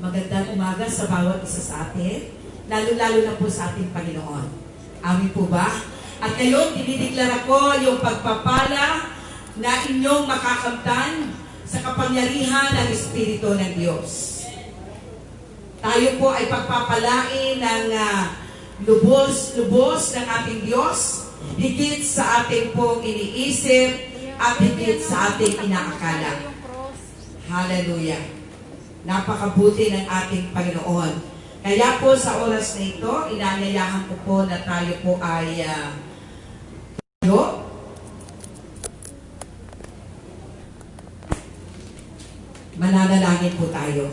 Magandang umaga sa bawat isa sa atin, lalo-lalo na po sa ating Panginoon. Amin po ba? At ngayon, dinideklara ko yung pagpapala na inyong makakamtan sa kapangyarihan ng Espiritu ng Diyos. Tayo po ay pagpapalain ng lubos-lubos ng ating Diyos, higit sa ating pong iniisip at higit sa ating inaakala. Hallelujah! Napakabuti ng ating Panginoon. Kaya po sa oras na ito, inanyayahan ko po na tayo po ay mananalangin po tayo.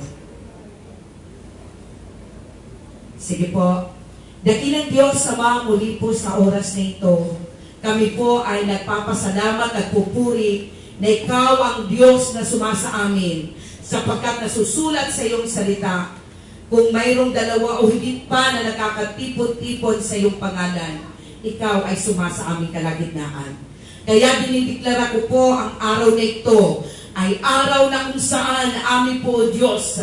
Sige po. Dakilang Diyos, Ama, muli po sa oras na ito, kami po ay nagpapasalamat at pupuri na Ikaw ang Diyos na sumasa amin, sapagkat nasusulat sa iyong salita, kung mayroong dalawa o higit pa na nakakatipon-tipon sa iyong pangalan, ikaw ay sumasa aming kalagitnaan. Kaya dinideklara ko po ang araw na ito ay araw na kung saan amin po, Diyos,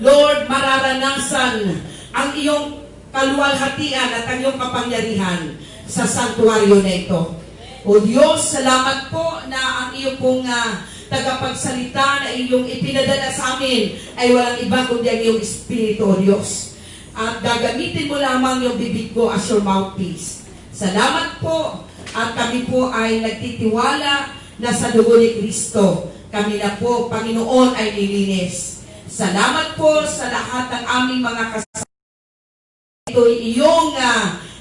Lord, mararanasan ang iyong kaluwalhatian at ang iyong kapangyarihan sa santuaryo na ito. O Diyos, salamat po na ang iyong pong tagapagsalita na iyong ipinadala sa amin ay walang iba kundi ang iyong Espiritu, O Diyos. At gagamitin mo lamang yung bibig ko as your mouthpiece. Salamat po at kami po ay nagtitiwala na sa dugo ni Kristo kami na po, Panginoon, ay nilinis. Salamat po sa lahat ng aming mga kasama. Ito iyong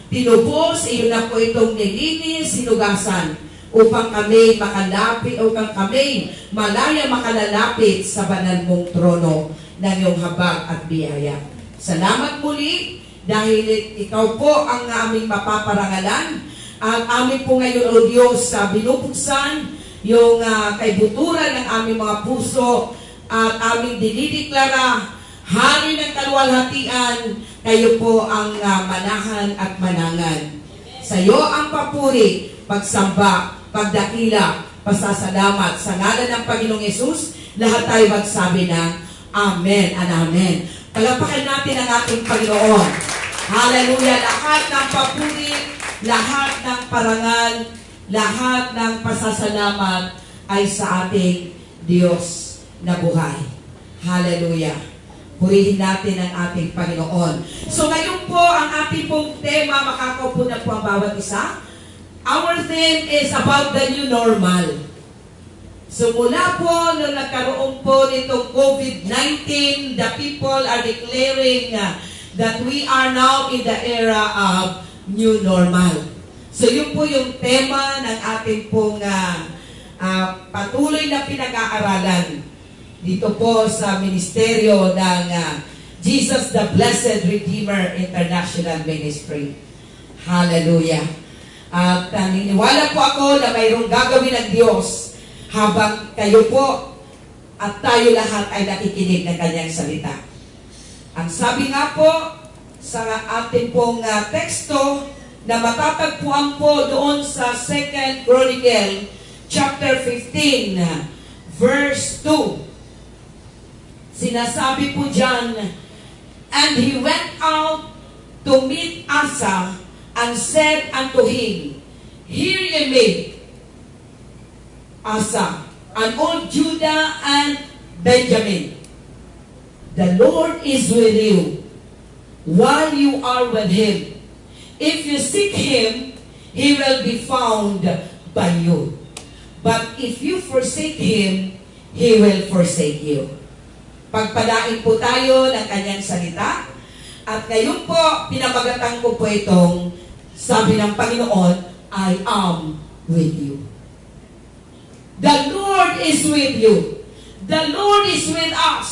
tinubos, iyon na po itong nilinis, sinugasan, upang kami makalapit, upang kami malaya makalalapit sa banal mong trono ng iyong habag at biyaya. Salamat muli dahil ikaw po ang aming mapaparangalan at amin po ngayon, O Diyos, binubuksan yung kaibuturan ng aming mga puso at aming dinideklara, Hari ng kaluwalhatian, kayo po ang manahan at manangan. Sa iyo ang papuri, pagsamba, pagdakila, pasasalamat sa ngalan ng Panginoong Yesus, lahat tayo magsabi ng Amen and Amen. Palapakan natin ang ating Panginoon. Hallelujah! Lahat ng papuri, lahat ng parangal, lahat ng pasasalamat ay sa ating Diyos na buhay. Hallelujah! Purihin natin ang ating Panginoon. So ngayon po, ang ating pong tema, makakaupo na po ang bawat isa. Our theme is about the new normal. So mula po, nung nagkaroon po nitong COVID-19, the people are declaring that we are now in the era of new normal. So yun po yung tema ng ating pong patuloy na pinag-aaralan dito po sa ministeryo ng Jesus the Blessed Redeemer International Ministry. Hallelujah! At naniniwala po ako na mayroong gagawin ng Diyos habang kayo po at tayo lahat ay nakikinig ng kanyang salita. Ang sabi nga po sa ating pong teksto na matatagpuan po doon sa 2 Chronicle chapter 15 verse 2. Sinasabi po dyan, and he went out to meet Asa and said unto him, Hear ye me, Asa, and all Judah and Benjamin. The Lord is with you, while you are with him. If you seek him, he will be found by you. But if you forsake him, he will forsake you. Pagpalain po tayo ng kanyang salita. At ngayon po, pinamagatan ko po itong sabi ng Panginoon, I am with you. The Lord is with you. The Lord is with us.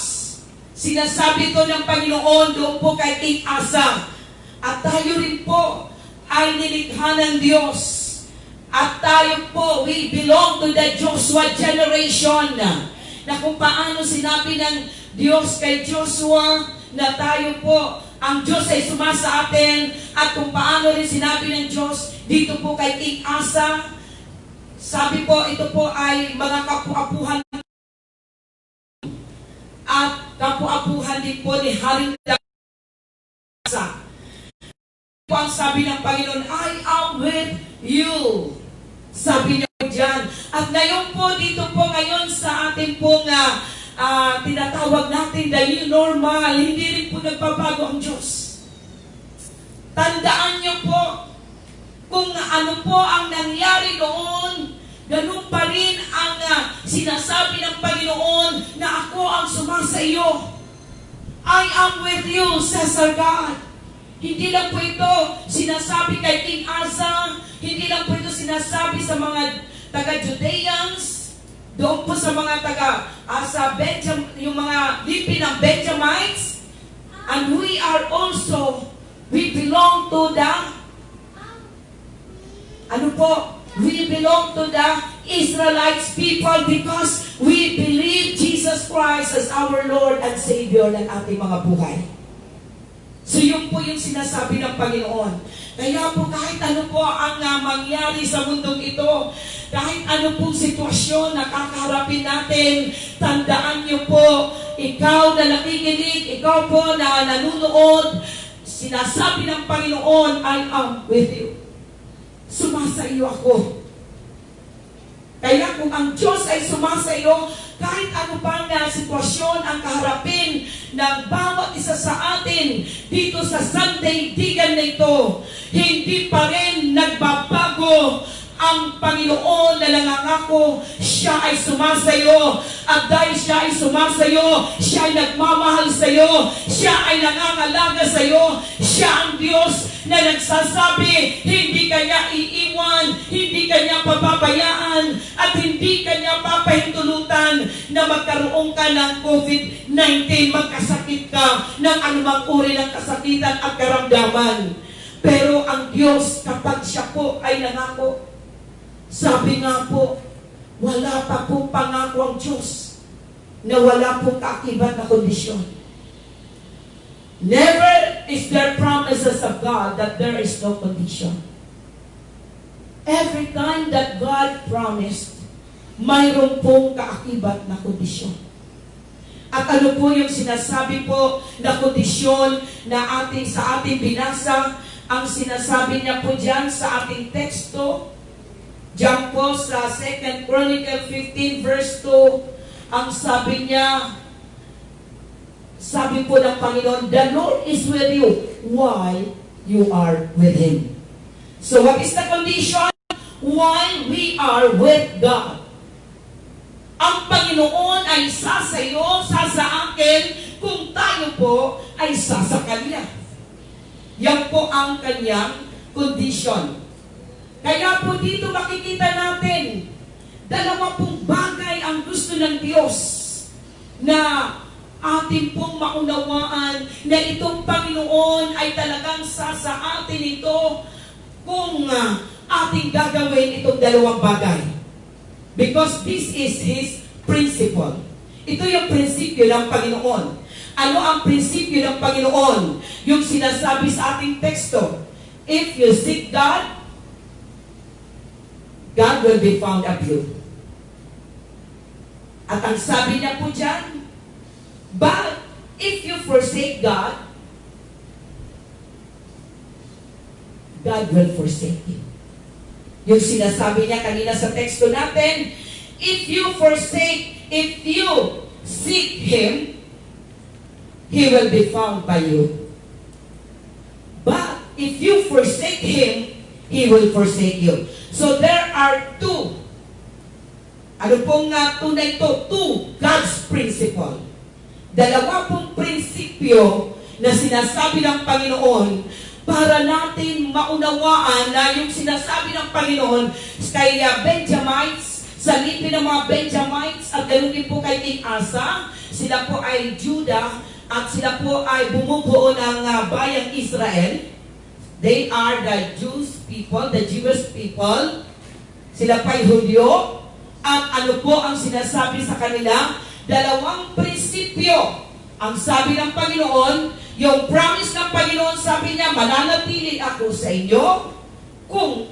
Sinasabi ito ng Panginoon doon po kay King Asa. At tayo rin po ay nilikha ng Diyos. At tayo po, we belong to the Joshua generation. Na kung paano sinabi ng Diyos kay Joshua na tayo po, ang Diyos ay sumasa atin, at kung paano rin sinabi ng Diyos dito po kay King Asa, sabi po, ito po ay mga kapu-apuhan at kaapu-apuhan din po ni Haring Dasa. Ang sabi ng Panginoon, I am with you. Sabi niya po dyan. At ngayon po, dito po ngayon sa ating pong tinatawag natin the new normal, hindi rin po nagbabago ang Diyos. Tandaan niyo po, kung ano po ang nangyari noon, ganun pa rin ang sinasabi ng Panginoon na ako ang sumasa iyo. I am with you, says our God. Hindi lang po ito sinasabi kay King Asa, hindi lang po ito sinasabi sa mga taga-Judeans, doon po sa mga yung mga lipi ng Benjamites, and we belong to the, we belong to the Israelites people because we believe Jesus Christ as our Lord and Savior ng ating mga buhay. So yun po yung sinasabi ng Panginoon. Kaya po kahit ano po ang mangyari sa mundong ito, kahit ano pong sitwasyon na kakaharapin natin, tandaan niyo po, ikaw na nakikinig, ikaw po na nanunood, sinasabi ng Panginoon, I am with you. Sumasa iyo ako. Kaya kung ang Diyos ay sumasa iyo, kahit ano pang sitwasyon ang kaharapin ng bawat isa sa atin dito sa Sunday Digan na ito, hindi pa rin nagbabago ang Panginoon na nangangako, siya ay sumasayo. At dahil siya ay sumasayo, siya ay nagmamahal sa'yo, siya ay nangangalaga sa'yo, siya ang Diyos na nagsasabi, hindi kanya iiwan, hindi kanya pababayaan, at hindi kanya papahintulutan na magkaroon ka ng COVID-19, magkasakit ka ng anumang uri ng kasakitan at karamdaman. Pero ang Diyos, kapag siya po ay nangako, sabi nga po, wala pa pong pangako ang Diyos na wala pong kaakibat na kondisyon. Never is there promises of God that there is no condition. Every time that God promised, mayroon pong kaakibat na kondisyon. At ano po yung sinasabi po na kondisyon na sa ating binasa, ang sinasabi niya po dyan sa ating teksto, diyan po sa 2 Chronicle 15 verse 2, ang sabi niya, sabi po ng Panginoon, the Lord is with you while you are with Him. So what is the condition? While we are with God. Ang Panginoon ay isa sa iyo, isa sa akin, kung tayo po ay isa sa Kanya. Yan po ang Kanyang condition. Kaya po dito makikita natin, dalawa pong bagay ang gusto ng Diyos na atin pong maunawaan na itong Panginoon ay talagang sa atin ito kung ating gagawin itong dalawang bagay. Because this is His principle. Ito yung prinsipyo ng Panginoon. Ano ang prinsipyo ng Panginoon? Yung sinasabi sa ating teksto, if you seek God, God will be found of you. At ang sabi niya po dyan, but if you forsake God, God will forsake you. Yung sinasabi niya kanina sa teksto natin, if you seek Him, He will be found by you. But if you forsake Him, He will forsake you. So there are two. Ano pong tunay ito? Two God's principle. Dalawa pong prinsipyo na sinasabi ng Panginoon para natin maunawaan na yung sinasabi ng Panginoon kay Benjamites, sa lipi ng mga Benjamites, at ganoon din po kay King Asa, sila po ay Judah at sila po ay bumubuo ng bayang Israel. They are the Jewish people, the Jewish people. Sila pa'y Hudyo. At ano po ang sinasabi sa kanila? Dalawang prinsipyo. Ang sabi ng Panginoon, yung promise ng Panginoon, sabi niya, mananatili ako sa inyo kung,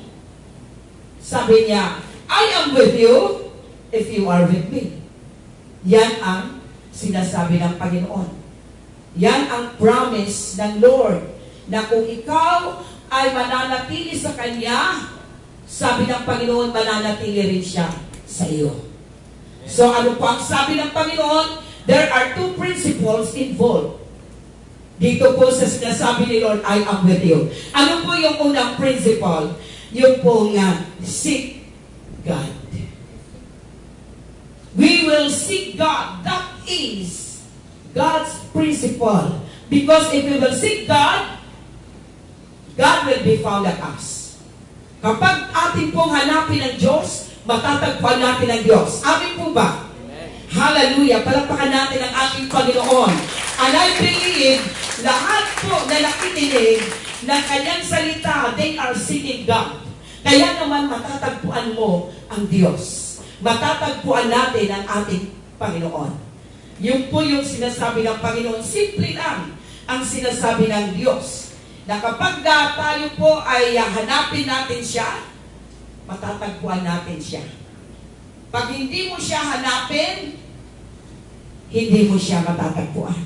sabi niya, I am with you if you are with me. Yan ang sinasabi ng Panginoon. Yan ang promise ng Lord, na kung ikaw ay mananatili sa Kanya, sabi ng Panginoon, mananatili rin siya sa iyo. So ano po ang sabi ng Panginoon? There are two principles involved. Dito po sa sinasabi ni Lord, I am with you. Ano po yung unang principle? Yung po nga, seek God. We will seek God. That is God's principle. Because if we will seek God, God will be found at us. Kapag ating pong hanapin ang Diyos, matatagpuan natin ang Diyos. Amin po ba? Amen. Hallelujah! Palakpakan natin ang ating Panginoon. And I believe, lahat po na nakikinig ng kanyang salita, they are seeking God. Kaya naman matatagpuan mo ang Diyos. Matatagpuan natin ang ating Panginoon. Yun po yung sinasabi ng Panginoon. Simple lang ang sinasabi ng Diyos. Na kapag tayo po ay hanapin natin siya, matatagpuan natin siya. Pag hindi mo siya hanapin, hindi mo siya matatagpuan.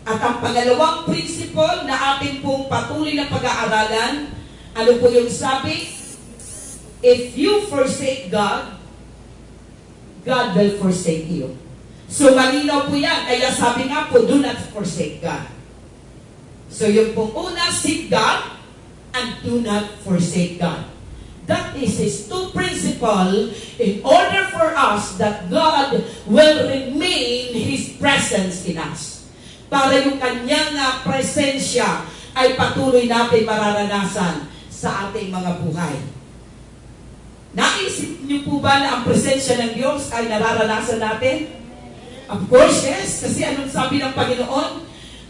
At ang pangalawang principle na ating pong patuloy na pag-aaralan, ano po yung sabi? If you forsake God, God will forsake you. So malinaw po yan. Kaya sabi nga po, do not forsake God. So yung pong una, seek God and do not forsake God. That is His two principle in order for us that God will remain His presence in us. Para yung kanyang presensya ay patuloy natin mararanasan sa ating mga buhay. Naisip niyo po ba na ang presensya ng Diyos ay nararanasan natin? Of course, yes. Kasi anong sabi ng Panginoon?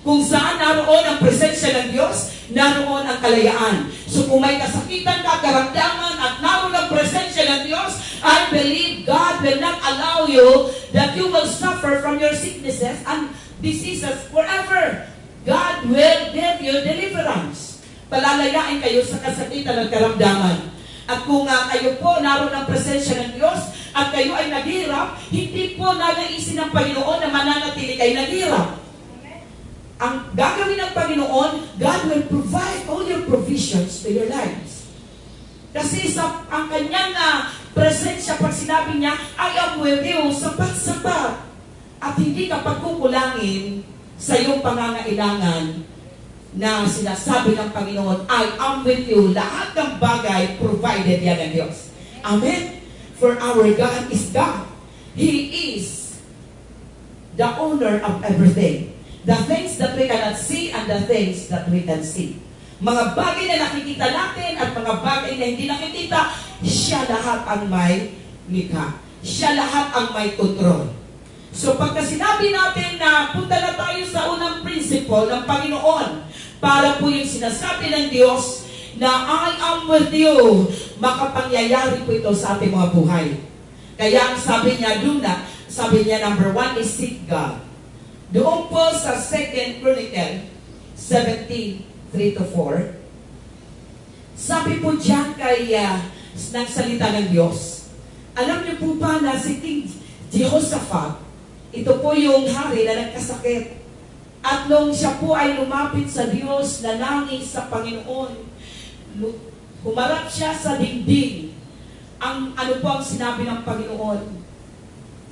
Kung saan naroon ang presensya ng Diyos, naroon ang kalayaan. So kung may kasakitan ka, karamdaman, at naroon ang presensya ng Diyos, I believe God will not allow you that you will suffer from your sicknesses and diseases forever. God will give you deliverance. Palalayain kayo sa kasakitan at karamdaman. At kung kayo po naroon ang presensya ng Diyos at kayo ay naghirap, hindi po nagaisin ng Panginoon na mananatili kayo naghirap. Ang gagawin ng Panginoon, God will provide all your provisions to your lives. Kasi ang kanyang presensya, pag sinabi niya, I am with you, sapat-sapat. At hindi ka pagkukulangin sa iyong pangangailangan na sinasabi ng Panginoon, I am with you. Lahat ng bagay provided yan ng Diyos. Amen? For our God is God. He is the owner of everything. The things that we cannot see and the things that we can see. Mga bagay na nakikita natin at mga bagay na hindi nakikita, siya lahat ang may likha. Siya lahat ang may control. So pagka sinabi natin na punta na tayo sa unang principle ng Panginoon, para po yung sinasabi ng Diyos na I am with you, makapangyayari po ito sa ating mga buhay. Kaya ang sabi niya, sabi niya number 1 is seek God. Doon po sa 2 Chronicle 17:3-4, sabi po dyan kay nagsalita ng Diyos, alam niyo po ba na si King Jehoshaphat, ito po yung hari na nagkasakit, at nung siya po ay lumapit sa Diyos, nanangin sa Panginoon, humarap siya sa dingding. Ano po ang sinabi ng Panginoon?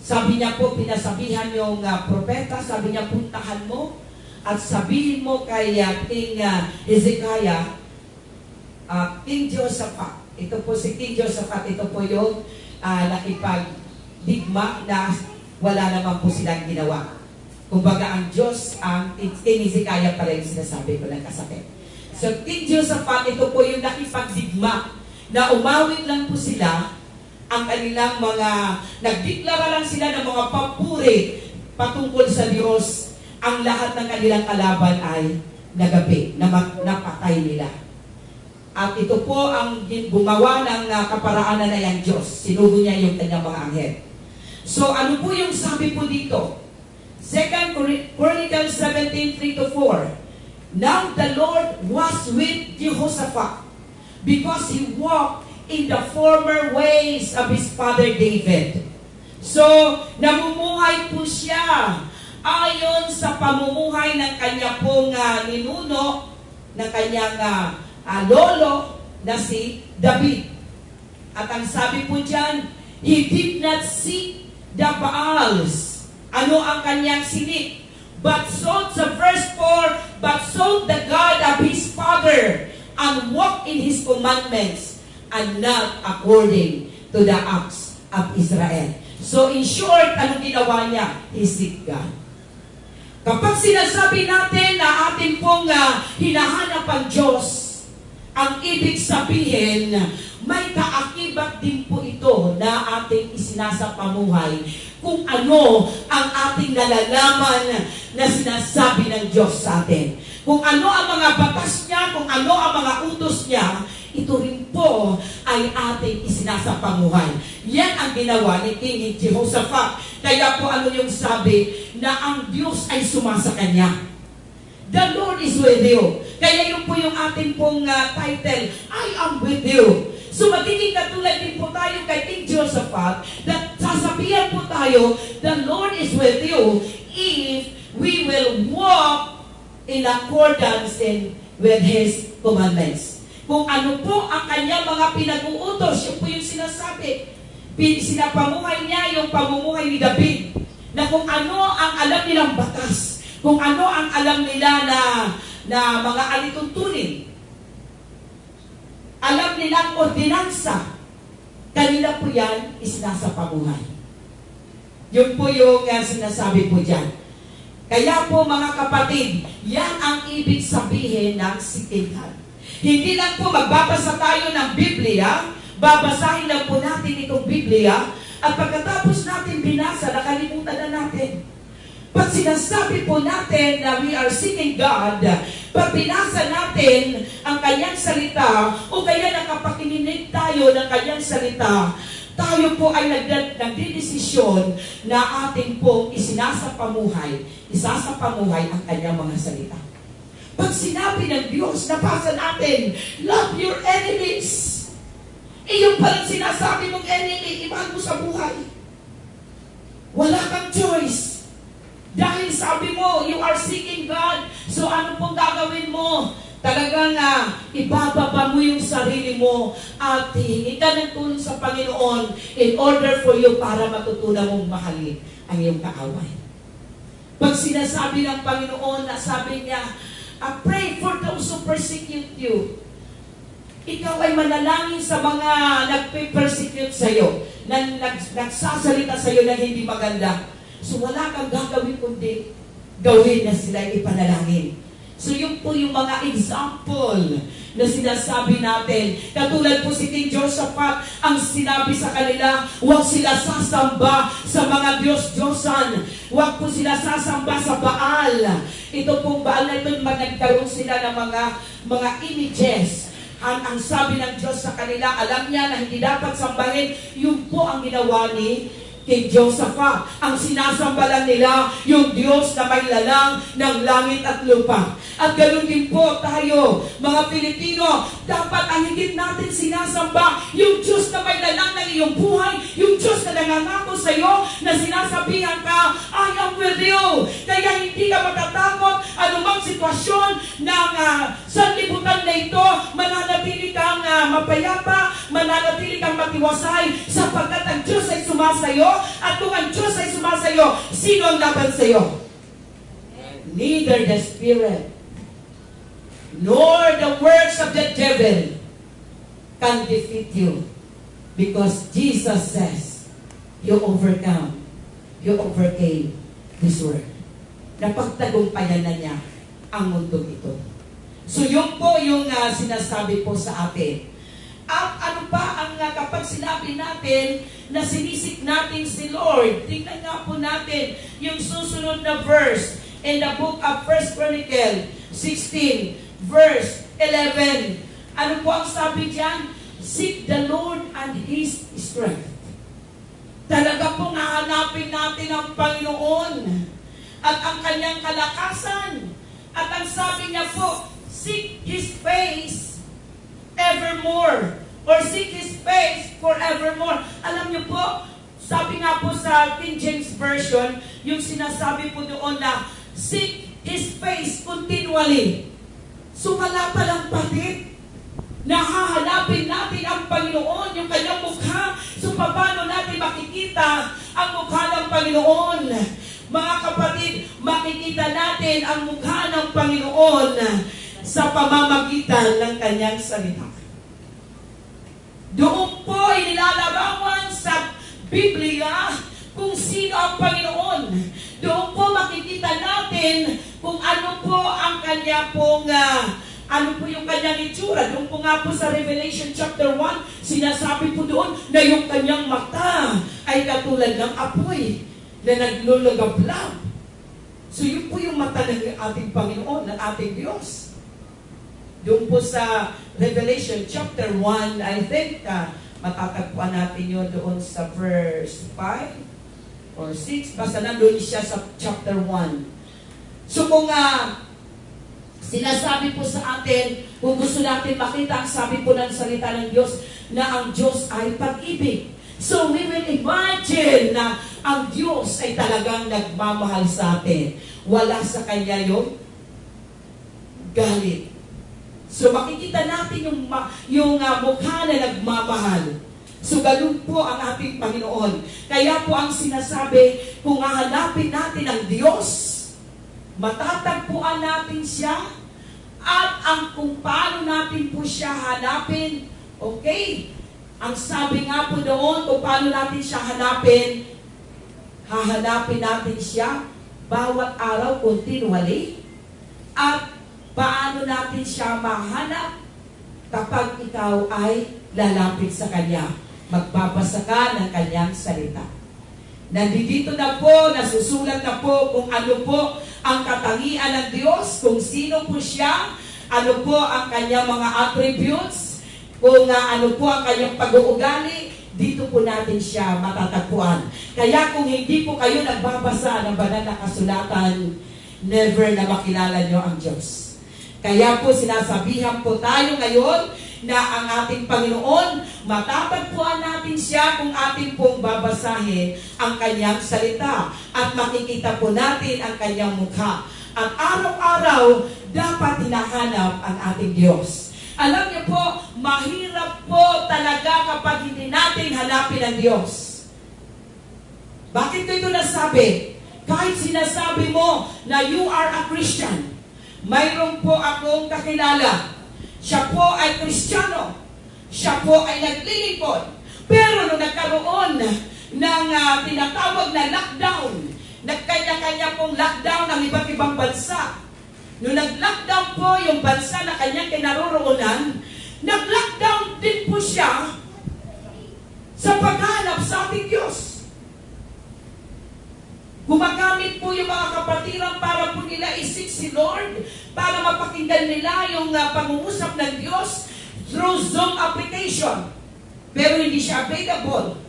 Sabi niya po, pinasabihan yung propeta, sabi niya, puntahan mo at sabihin mo kay King Hezekiah, King Jehoshaphat, ito po si King Jehoshaphat, ito po yung nakipagdigma na wala naman po silang ginawa. Kumbaga ang Diyos, ang King Hezekiah pala yung sinasabi ko ng kasakit. So King Jehoshaphat, ito po yung nakipagdigma na umawit lang po sila ang kanilang mga, nagdeklara lang sila ng mga papuri patungkol sa Diyos. Ang lahat ng kanilang kalaban ay nagabi, napatay nila. At ito po ang gumawa ng kaparaanan na yung Diyos. Sinugo niya yung kanyang mga anghel. So ano po yung sabi po dito? 2 Chronicles 17:3-4. Now the Lord was with Jehoshaphat because he walked in the former ways of his father David. So, namumuhay namuhay po siya ayon sa pamumuhay ng kanya pong ninuno, ng kanyang lolo na si David. At ang sabi po dyan, he did not seek the Baals. Ano ang kanyang sinik? But sought, sa verse 4, but sought the God of his father, and walked in his commandments, and not according to the acts of Israel. So in short, anong ginawa niya? He seek God. Kapag sinasabi natin na atin pong hinahanap ang Diyos, ang ibig sabihin, may kaakibat din po ito na ating isinasapamuhay kung ano ang ating nalalaman na sinasabi ng Diyos sa atin. Kung ano ang mga batas niya, kung ano ang mga utos niya, ito rin po ay ating isinasapamuhay. Yan ang ginawa ni King Jehoshaphat. Kaya po ano yung sabi na ang Diyos ay sumasa kanya. The Lord is with you. Kaya yun po yung ating pong title, I am with you. So magiging katulad din po tayo kay King Jehoshaphat, that sasabihan po tayo, the Lord is with you if we will walk in accordance with His commandments. Kung ano po ang kanyang mga pinag-uutos, yun po yung sinasabi. Sinapamuhay niya yung pamumuhay ni David, na kung ano ang alam nilang batas, kung ano ang alam nila na mga alituntunin, alam nilang ordinansa, kanila po yan isinasapamuhay. Yun po yung sinasabi po dyan. Kaya po mga kapatid, yan ang ibig sabihin ng sikihan. Hindi lang po magbabasa tayo ng Biblia, babasahin lang po natin itong Biblia, at pagkatapos natin binasa, nakalimutan na natin. Pag sinasabi po natin na we are seeking God, pag binasa natin ang kanyang salita, o kaya nakapakinig tayo ng kanyang salita, tayo po ay nagdidesisyon na ating pong isasapamuhay ang kanyang mga salita. Pag sinabi ng Diyos, nabasa natin, love your enemies. Yung palang sinasabi mong enemy, ibahan mo sa buhay. Wala kang choice. Dahil sabi mo, you are seeking God, so ano pong gagawin mo? Talagang ibababa mo yung sarili mo at hihingi ka ng tulong sa Panginoon in order for you para matutunan mong mahalin ang iyong kaaway. Pag sinasabi ng Panginoon na sabi niya, pray for those who persecute you. Ikaw ay manalangin sa mga nagpe-persecute sa iyo, nagsasalita sa iyo na hindi maganda. So wala kang gagawin kundi gawin na sila ipanalangin. So yun po yung mga example na sinasabi natin. Katulad po si King Jehoshaphat, ang sinabi sa kanila, huwag sila sasamba sa mga Diyos-Diyosan. Huwag po sila sasamba sa Baal. Ito pong Baal na ito, nagkaroon sila ng mga images. Ang sabi ng Diyos sa kanila, alam niya na hindi dapat sambahin. Yun po ang ginawa ni King Jehoshaphat. Ang sinasamba lang nila yung Diyos na may lalang ng langit at lupa. At ganoon din po tayo, mga Pilipino, dapat ang higit natin sinasamba yung Diyos na may lalang ng iyong buhay, yung Diyos na nangangako sa iyo, na sinasabihan ka, I am with you. Kaya hindi ka matatakot anumang sitwasyon ng sanlibutan na ito, mananatili kang mapayapa, mananatili kang matiwasay, sapagkat ang Diyos ay sumasayo. At kung ang Diyos ay sumasayo, sino ang laban sa iyo? Neither the spirit nor the works of the devil can defeat you, because Jesus says you overcame this world. Napagtagumpayan na niya ang mundong ito. So yun po yung sinasabi po sa atin. At ano pa ang kapag sinabi natin na sinisik natin si Lord, tingnan nga po natin yung susunod na verse in the book of 1 Chronicles 16 verse 11. Ano po ang sabi diyan? Seek the Lord and His strength. Talaga pong hahanapin natin ang Panginoon at ang kanyang kalakasan. At ang sabi niya po, seek His face evermore, or seek His face forevermore. Alam niyo po, Sabi nga po sa King James Version, yung sinasabi po doon na seek His face continually. So wala palang patid na hahanapin natin ang Panginoon, yung kanyang mukha. So paano natin makikita ang mukha ng Panginoon? Mga kapatid, makikita natin ang mukha ng Panginoon sa pamamagitan ng kanyang salita. Doon po inilalarawan sa Biblia kung sino ang Panginoon. Doon po makikita natin kung ano po ang kanya pong ano po yung kanyang itsura. Doon po nga po sa Revelation chapter 1, sinasabi po doon na yung kanyang mata ay katulad ng apoy na naglulagablab. So yun po yung mata ng ating Panginoon, ng ating Diyos. Doon po sa Revelation chapter 1, I think matatagpuan natin yun doon sa verse 5 or 6. Basta nandun siya sa chapter 1. So kung sinasabi po sa atin, kung gusto natin makita ang sabi po ng salita ng Diyos, na ang Diyos ay pag-ibig. So we will imagine na ang Diyos ay talagang nagmamahal sa atin. Wala sa Kanya yung galit. So makikita natin yung mukha na nagmamahal. So ganun po ang ating Panginoon. Kaya po ang sinasabi, kung hahanapin natin ang Diyos, matatagpuan natin siya, at kung paano natin po siya hanapin, okay? Ang sabi nga po doon, kung paano natin siya hanapin, hahanapin natin siya bawat araw continually, at paano natin siya mahanap kapag ikaw ay lalapit sa Kanya, magbabasa ka ng Kanyang salita. Nandito na po, nasusulat na po kung ano po ang katangian ng Diyos, kung sino po siya, ano po ang Kanyang mga attributes, kung ano po ang Kanyang pag-uugali, dito po natin siya matatagpuan. Kaya kung hindi po kayo nagbabasa ng banal na kasulatan, never na makilala nyo ang Diyos. Kaya po sinasabihan po tayo ngayon na ang ating Panginoon, matatagpuan natin siya kung ating pong babasahin ang kanyang salita at makikita po natin ang kanyang mukha. At araw-araw, dapat hinahanap ang ating Diyos. Alam niyo po, mahirap po talaga kapag hindi natin hanapin ang Diyos. Bakit ko ito nasabi? Kahit sinasabi mo na you are a Christian, mayroon po akong kakilala. Siya po ay Kristiyano. Siya po ay naglilingkod. Pero nung nagkaroon ng tinatawag na lockdown, nagkanya-kanya pong lockdown ng iba't ibang bansa. Nung nag-lockdown po yung bansa na kanyang kinaroroonan, nag-lockdown din po siya sa paghanap sa ating Diyos. Gumagamit po yung mga kapatiran para po nila isik si Lord, para mapakinggan nila yung pangungusap ng Diyos through Zoom application. Pero hindi siya available.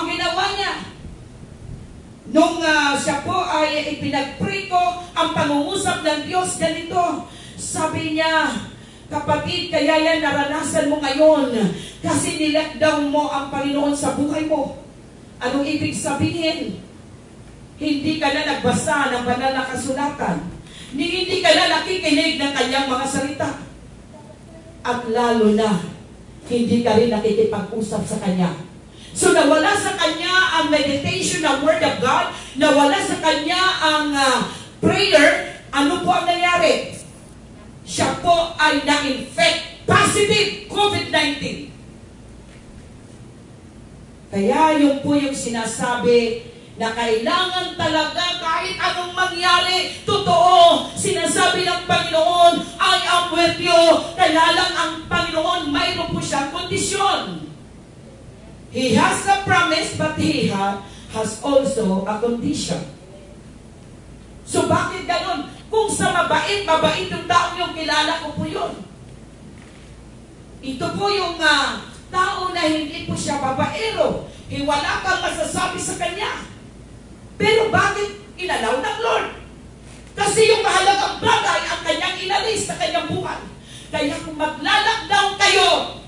Ang ginawa niya, nung siya po ay ipinag-pray ko ang pangungusap ng Diyos, ganito, sabi niya, kapatid, kaya yan naranasan mo ngayon kasi nilockdown mo ang Panginoon sa buhay mo. Anong ibig sabihin? Hindi ka na nagbasa ng banal na kasulatan. Hindi ka na nakikinig ng kanyang mga salita. At lalo na, hindi ka rin nakikipag-usap sa kanya. So nawala sa kanya ang meditation ng Word of God, nawala sa kanya ang prayer, ano po ang nangyari? Siya po ay na-infect, positive COVID-19. Kaya yung po yung sinasabi, na kailangan talaga kahit anong mangyari, totoo, sinasabi ng Panginoon, I am with you. Kaya lang ang Panginoon, mayroon po siyang kondisyon. He has a promise, but He has also a condition. So bakit ganon? Kung sa mabait yung taong yung kilala ko po yun. Ito po yung tao na hindi po siya babaero. Wala kang masasabi sa kanya. Pero bakit inalaw ng Lord? Kasi yung mahalagang bagay ang kanyang inalis sa kanyang buhay. Kaya kung maglalakdown kayo,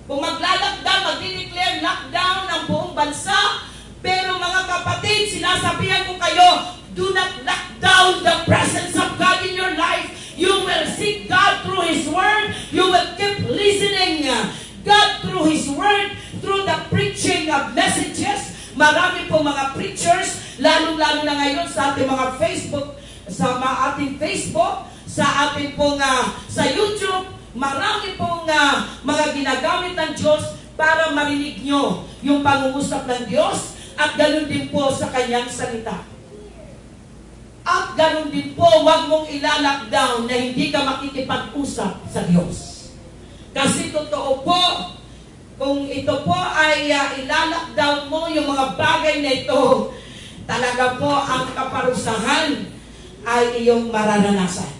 Kung magla-lockdown, magdi-declare lockdown ang buong bansa. Pero mga kapatid, sinasabihan ko kayo, do not lock down the presence of God in your life. You will seek God through His Word. You will keep listening God through His Word, through the preaching of messages. Marami po mga preachers, lalo-lalo na ngayon sa ating mga Facebook, sa ating Facebook, sa ating pong sa YouTube, marami pong mga ginagamit ng Diyos para marinig nyo yung pangungusap ng Diyos at ganun din po sa kanyang salita. At ganun din po, huwag mong ila-lockdown na hindi ka makikipag-usap sa Diyos. Kasi totoo po, kung ito po ay ila-lockdown mo yung mga bagay na ito, talaga po ang kaparusahan ay iyong mararanasan.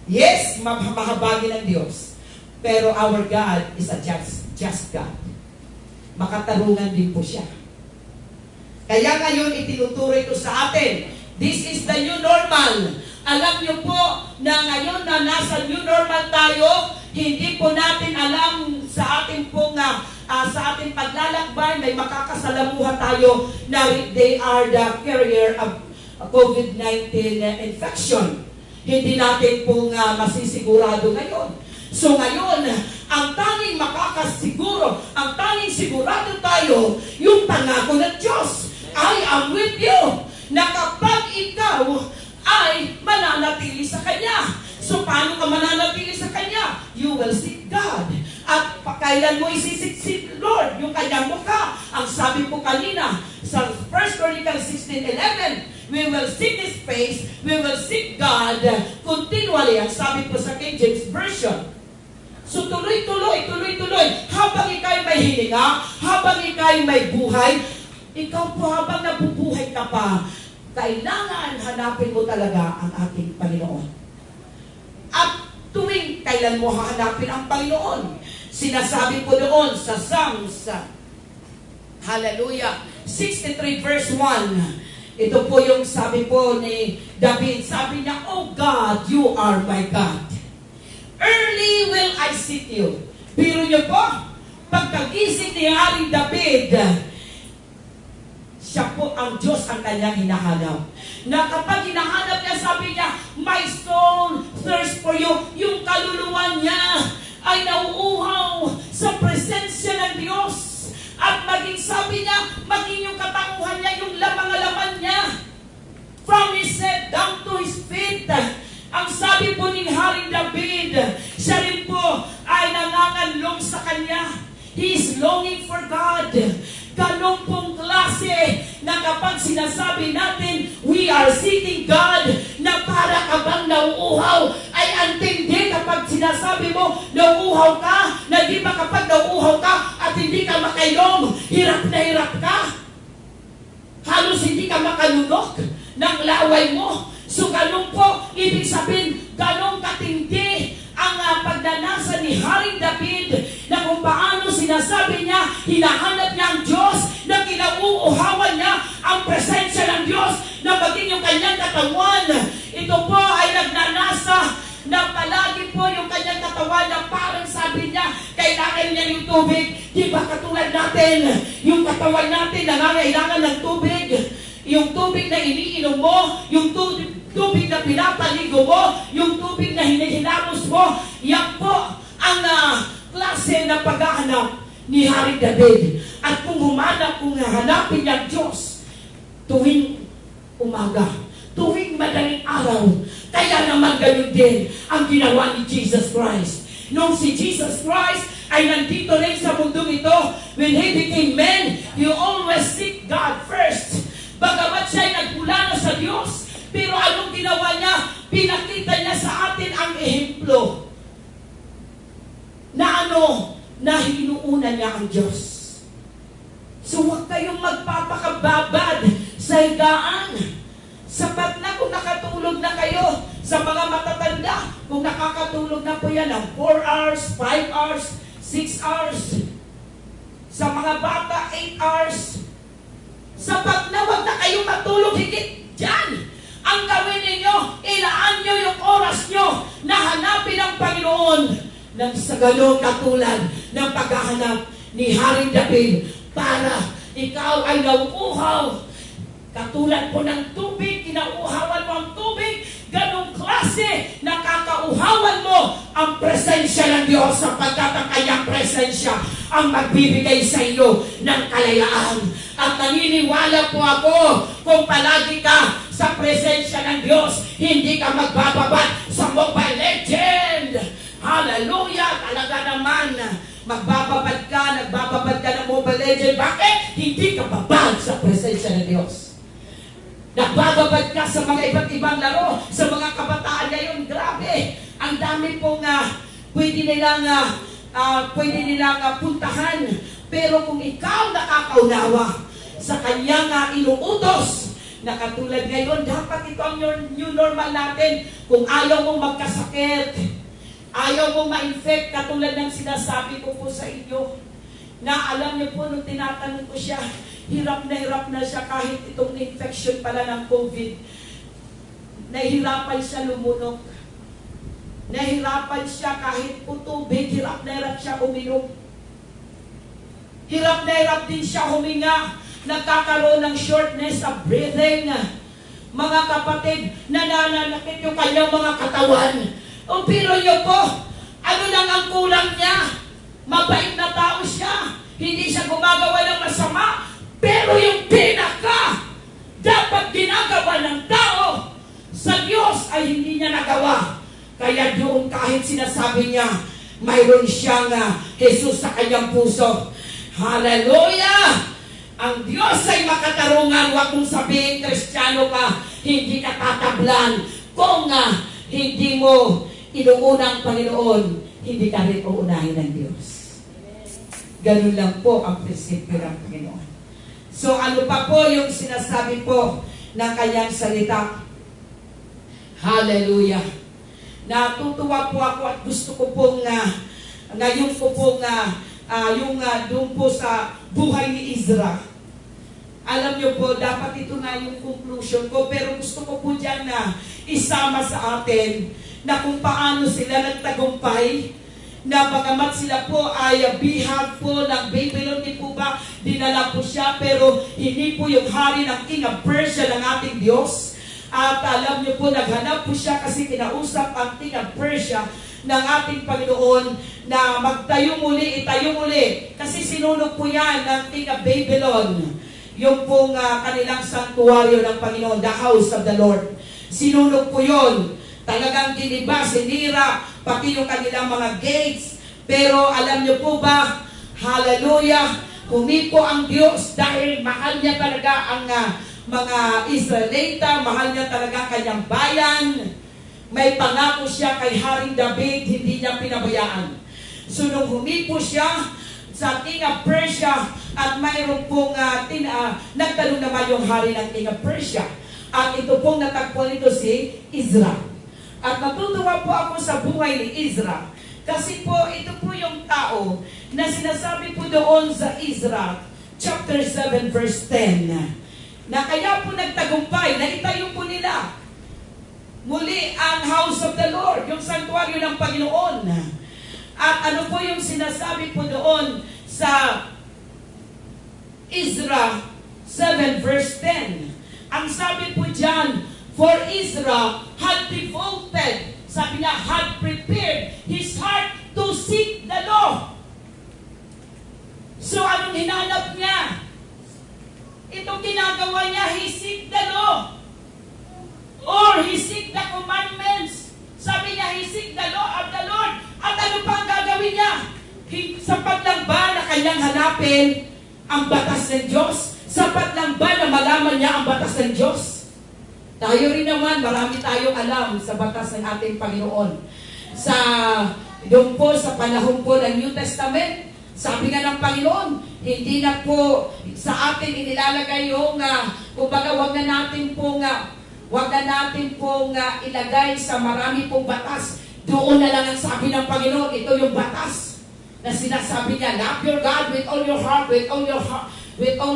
Yes, mahabagin ng Diyos. Pero our God is a just God. Makatarungan din po siya. Kaya ngayon itinuturoy ko sa atin, this is the new normal. Alam niyo po na ngayon na nasa new normal tayo, hindi po natin alam sa ating pong sa ating paglalakbay, may makakasalamuha tayo na they are the carrier of COVID-19 infection. Hindi natin pong masisigurado ngayon. So ngayon, ang tanging makakasiguro, ang tanging sigurado tayo, yung pangako ng Diyos, I am with you, na kapag ikaw ay mananatili sa Kanya. So paano ka mananatili sa Kanya? You will seek God. At kailan mo isisik Lord yung Kanyang mukha? Ang sabi po kanina sa 1 Corinthians 16:11, we will seek His face, we will seek God continually. Ang sabi po sa King James Version. So tuloy-tuloy. Habang ikaw'y may hininga, habang ikaw'y may buhay, ikaw po habang nabubuhay ka pa, kailangan hanapin mo talaga ang ating Panginoon. At tuwing kailan mo hahanapin ang Panginoon, sinasabi po doon sa Psalms, hallelujah, 63 verse 1, ito po yung sabi po ni David, sabi niya, "Oh God, you are my God. Early will I seek you." Biro niyo po, pagkagising ni Haring David, siya po ang Diyos ang kanyang hinahanap. Na kapag hinahanap niya, sabi niya, "My soul thirsts for you." Yung kaluluwa niya ay nauuhaw sa presensya ng Diyos. At maging sabi niya, maging yung katanguhan niya, yung mga laman niya, from his head down to his feet. Ang sabi po ni Haring David, siya rin po ay nanganganlong sa Kanya. He is longing for God. Ganong pong klase na kapag sinasabi natin, we are seeking God, na para ka bang nauuhaw, ay antindi kapag sinasabi mo, nauuhaw ka, na di ba kapag nauuhaw ka at hindi ka makainom, hirap na hirap ka. Halos hindi ka makalunok ng laway mo. So ganun po, ibig sabihin, ganun katindi ang pagdanasa ni Haring David na kung paano sinasabi niya, hinahanap niya ang Diyos, na kinauuhawan niya ang presensya ng Diyos, na maging yung kanyang katawan. Ito po ay nagnanasa na palagi po yung kanyang katawan na parang sabi niya, kailangan niya yung tubig. Di ba katulad natin, yung katawan natin nangangailangan ng tubig. Yung tubig na iniinom mo, yung tubig na pinapaligo mo, yung tubig na hinihilamos mo, yan po ang klase na paghahanap ni Haring David. At kung hanapin niya Diyos, tuwing umaga, tuwing madaling araw, kaya naman ganun din ang ginawa ni Jesus Christ. Nung si Jesus Christ ay nandito rin sa mundong ito, when He became man, He always seek God first. Bagamat siya ay nagmula na sa Diyos, pero anong ginawa niya? Pinakita niya sa atin ang ehemplo na na hinuuna niya ang Diyos. So huwag kayong magpapakababad sa higaan. Sapat na kung nakatulog na kayo sa mga matatanda. Kung nakakatulog na po yan ng 4 hours, 5 hours, 6 hours. Sa mga bata, 8 hours. Sapat na, wag na kayong matulog higit dyan. Ang gawin ninyo, ilaan nyo yung oras nyo na hanapin ang Panginoon. ng sa ganong katulad ng paghahanap ni Haring David para ikaw ay nauuhaw. Katulad po ng tubig, kinauuhawan mo ang tubig, ganong klase, nakakauhawan mo ang presensya ng Diyos sapagkat ang kanyang presensya ang magbibigay sa iyo ng kalayaan. At naniniwala po ako kung palagi ka sa presensya ng Diyos, hindi ka magbababat sa Mobile Legend. Hallelujah! Talaga naman, nagbababad ka ng Mobile Legend. Bakit? Hindi ka babad sa presensya ng Diyos. Nagbababad ka sa mga iba't ibang laro, sa mga kabataan ngayon. Grabe! Ang dami pong pwede nilang puntahan. Pero kung ikaw nakakaunawa sa kanyang inuutos, na katulad ngayon, dapat ito ang new normal natin. Kung ayaw mong magkasakit, ayaw mong ma-infect, katulad ng sinasabi ko po sa inyo, na alam niyo po, nung tinatanong ko siya, hirap na siya kahit itong infection pala ng COVID. Nahihirapan siya lumunok. Nahihirapan siya kahit po tubig, hirap siya uminom. Hirap din siya huminga. Nagkakaroon ng shortness of breathing. Mga kapatid, nananakit yung kanyang mga katawan. O pero niyo po, ano lang ang kulang niya? Mabait na tao siya. Hindi siya gumagawa ng masama. Pero yung pinaka dapat ginagawa ng tao sa Diyos ay hindi niya nagawa. Kaya doon kahit sinasabi niya, mayroon siyang Jesus sa kanyang puso. Hallelujah! Ang Diyos ay makatarungan. Huwag mong sabihin, Kristiyano ka, hindi ka tatablan. Kung hindi mo inuunang Panginoon, hindi ka rin uunahin ng Diyos. Ganun lang po ang prinsipyo ng Panginoon. So ano pa po yung sinasabi po ng kanyang salita? Hallelujah! Natutuwa po ako at gusto ko pong ngayon ko pong doon po sa buhay ni Ezra. Alam niyo po, dapat ito na yung conclusion ko, pero gusto ko po dyan na isama sa atin na kung paano sila nagtagumpay, na bagamat sila po ay bihag po ng Babylon, di po ba, dinala po siya, pero hindi po yung hari ng King of Persia ng ating Diyos. At alam niyo po, naghanap po siya kasi kinausap ang King of Persia ng ating Panginoon na magtayo muli, itayo muli. Kasi sinunog po yan ng King of Babylon, yung pong kanilang santuaryo ng Panginoon, the house of the Lord. Sinunog po yun. Talagang giniba, sinira, pati yung kanilang mga gates. Pero alam niyo po ba, hallelujah, humipo ang Diyos dahil mahal niya talaga ang mga Israelita, mahal niya talaga ang kanyang bayan. May pangako siya kay Haring David, hindi niya pinabayaan. So nung humipo siya sa King of Persia, at mayroon pong nagtanong naman yung hari ng King of Persia. At ito pong natagpuan ito si Ezra. At natutuwa po ako sa buhay ni Ezra. Kasi po, ito po yung tao na sinasabi po doon sa Ezra, chapter 7, verse 10, na kaya po nagtagumpay, na itayo po nila muli ang house of the Lord, yung santuaryo ng Panginoon. At ano po yung sinasabi po doon sa Ezra 7 verse 10? Ang sabi po dyan, for Ezra had devoted, sabi niya, had prepared his heart to seek the law. So anong hinanap niya? Itong ginagawa niya, he seek the law. Or he seek the commandments. Sabi niya, he seek the law of the Lord. At ano pa ang gagawin niya? Sapat lang ba na kanyang hanapin ang batas ng Diyos? Sapat lang ba na malaman niya ang batas ng Diyos? Tayo rin naman, marami tayong alam sa batas ng ating Panginoon. Doon po sa panahon po ng New Testament, sabi nga ng Panginoon, hindi na po sa atin inilalagay yung, kumbaga, wag na natin pong ilagay sa marami pong batas. Doon na lang ang sabi ng Panginoon, ito yung batas na sinasabi niya, love your God with all your heart, with all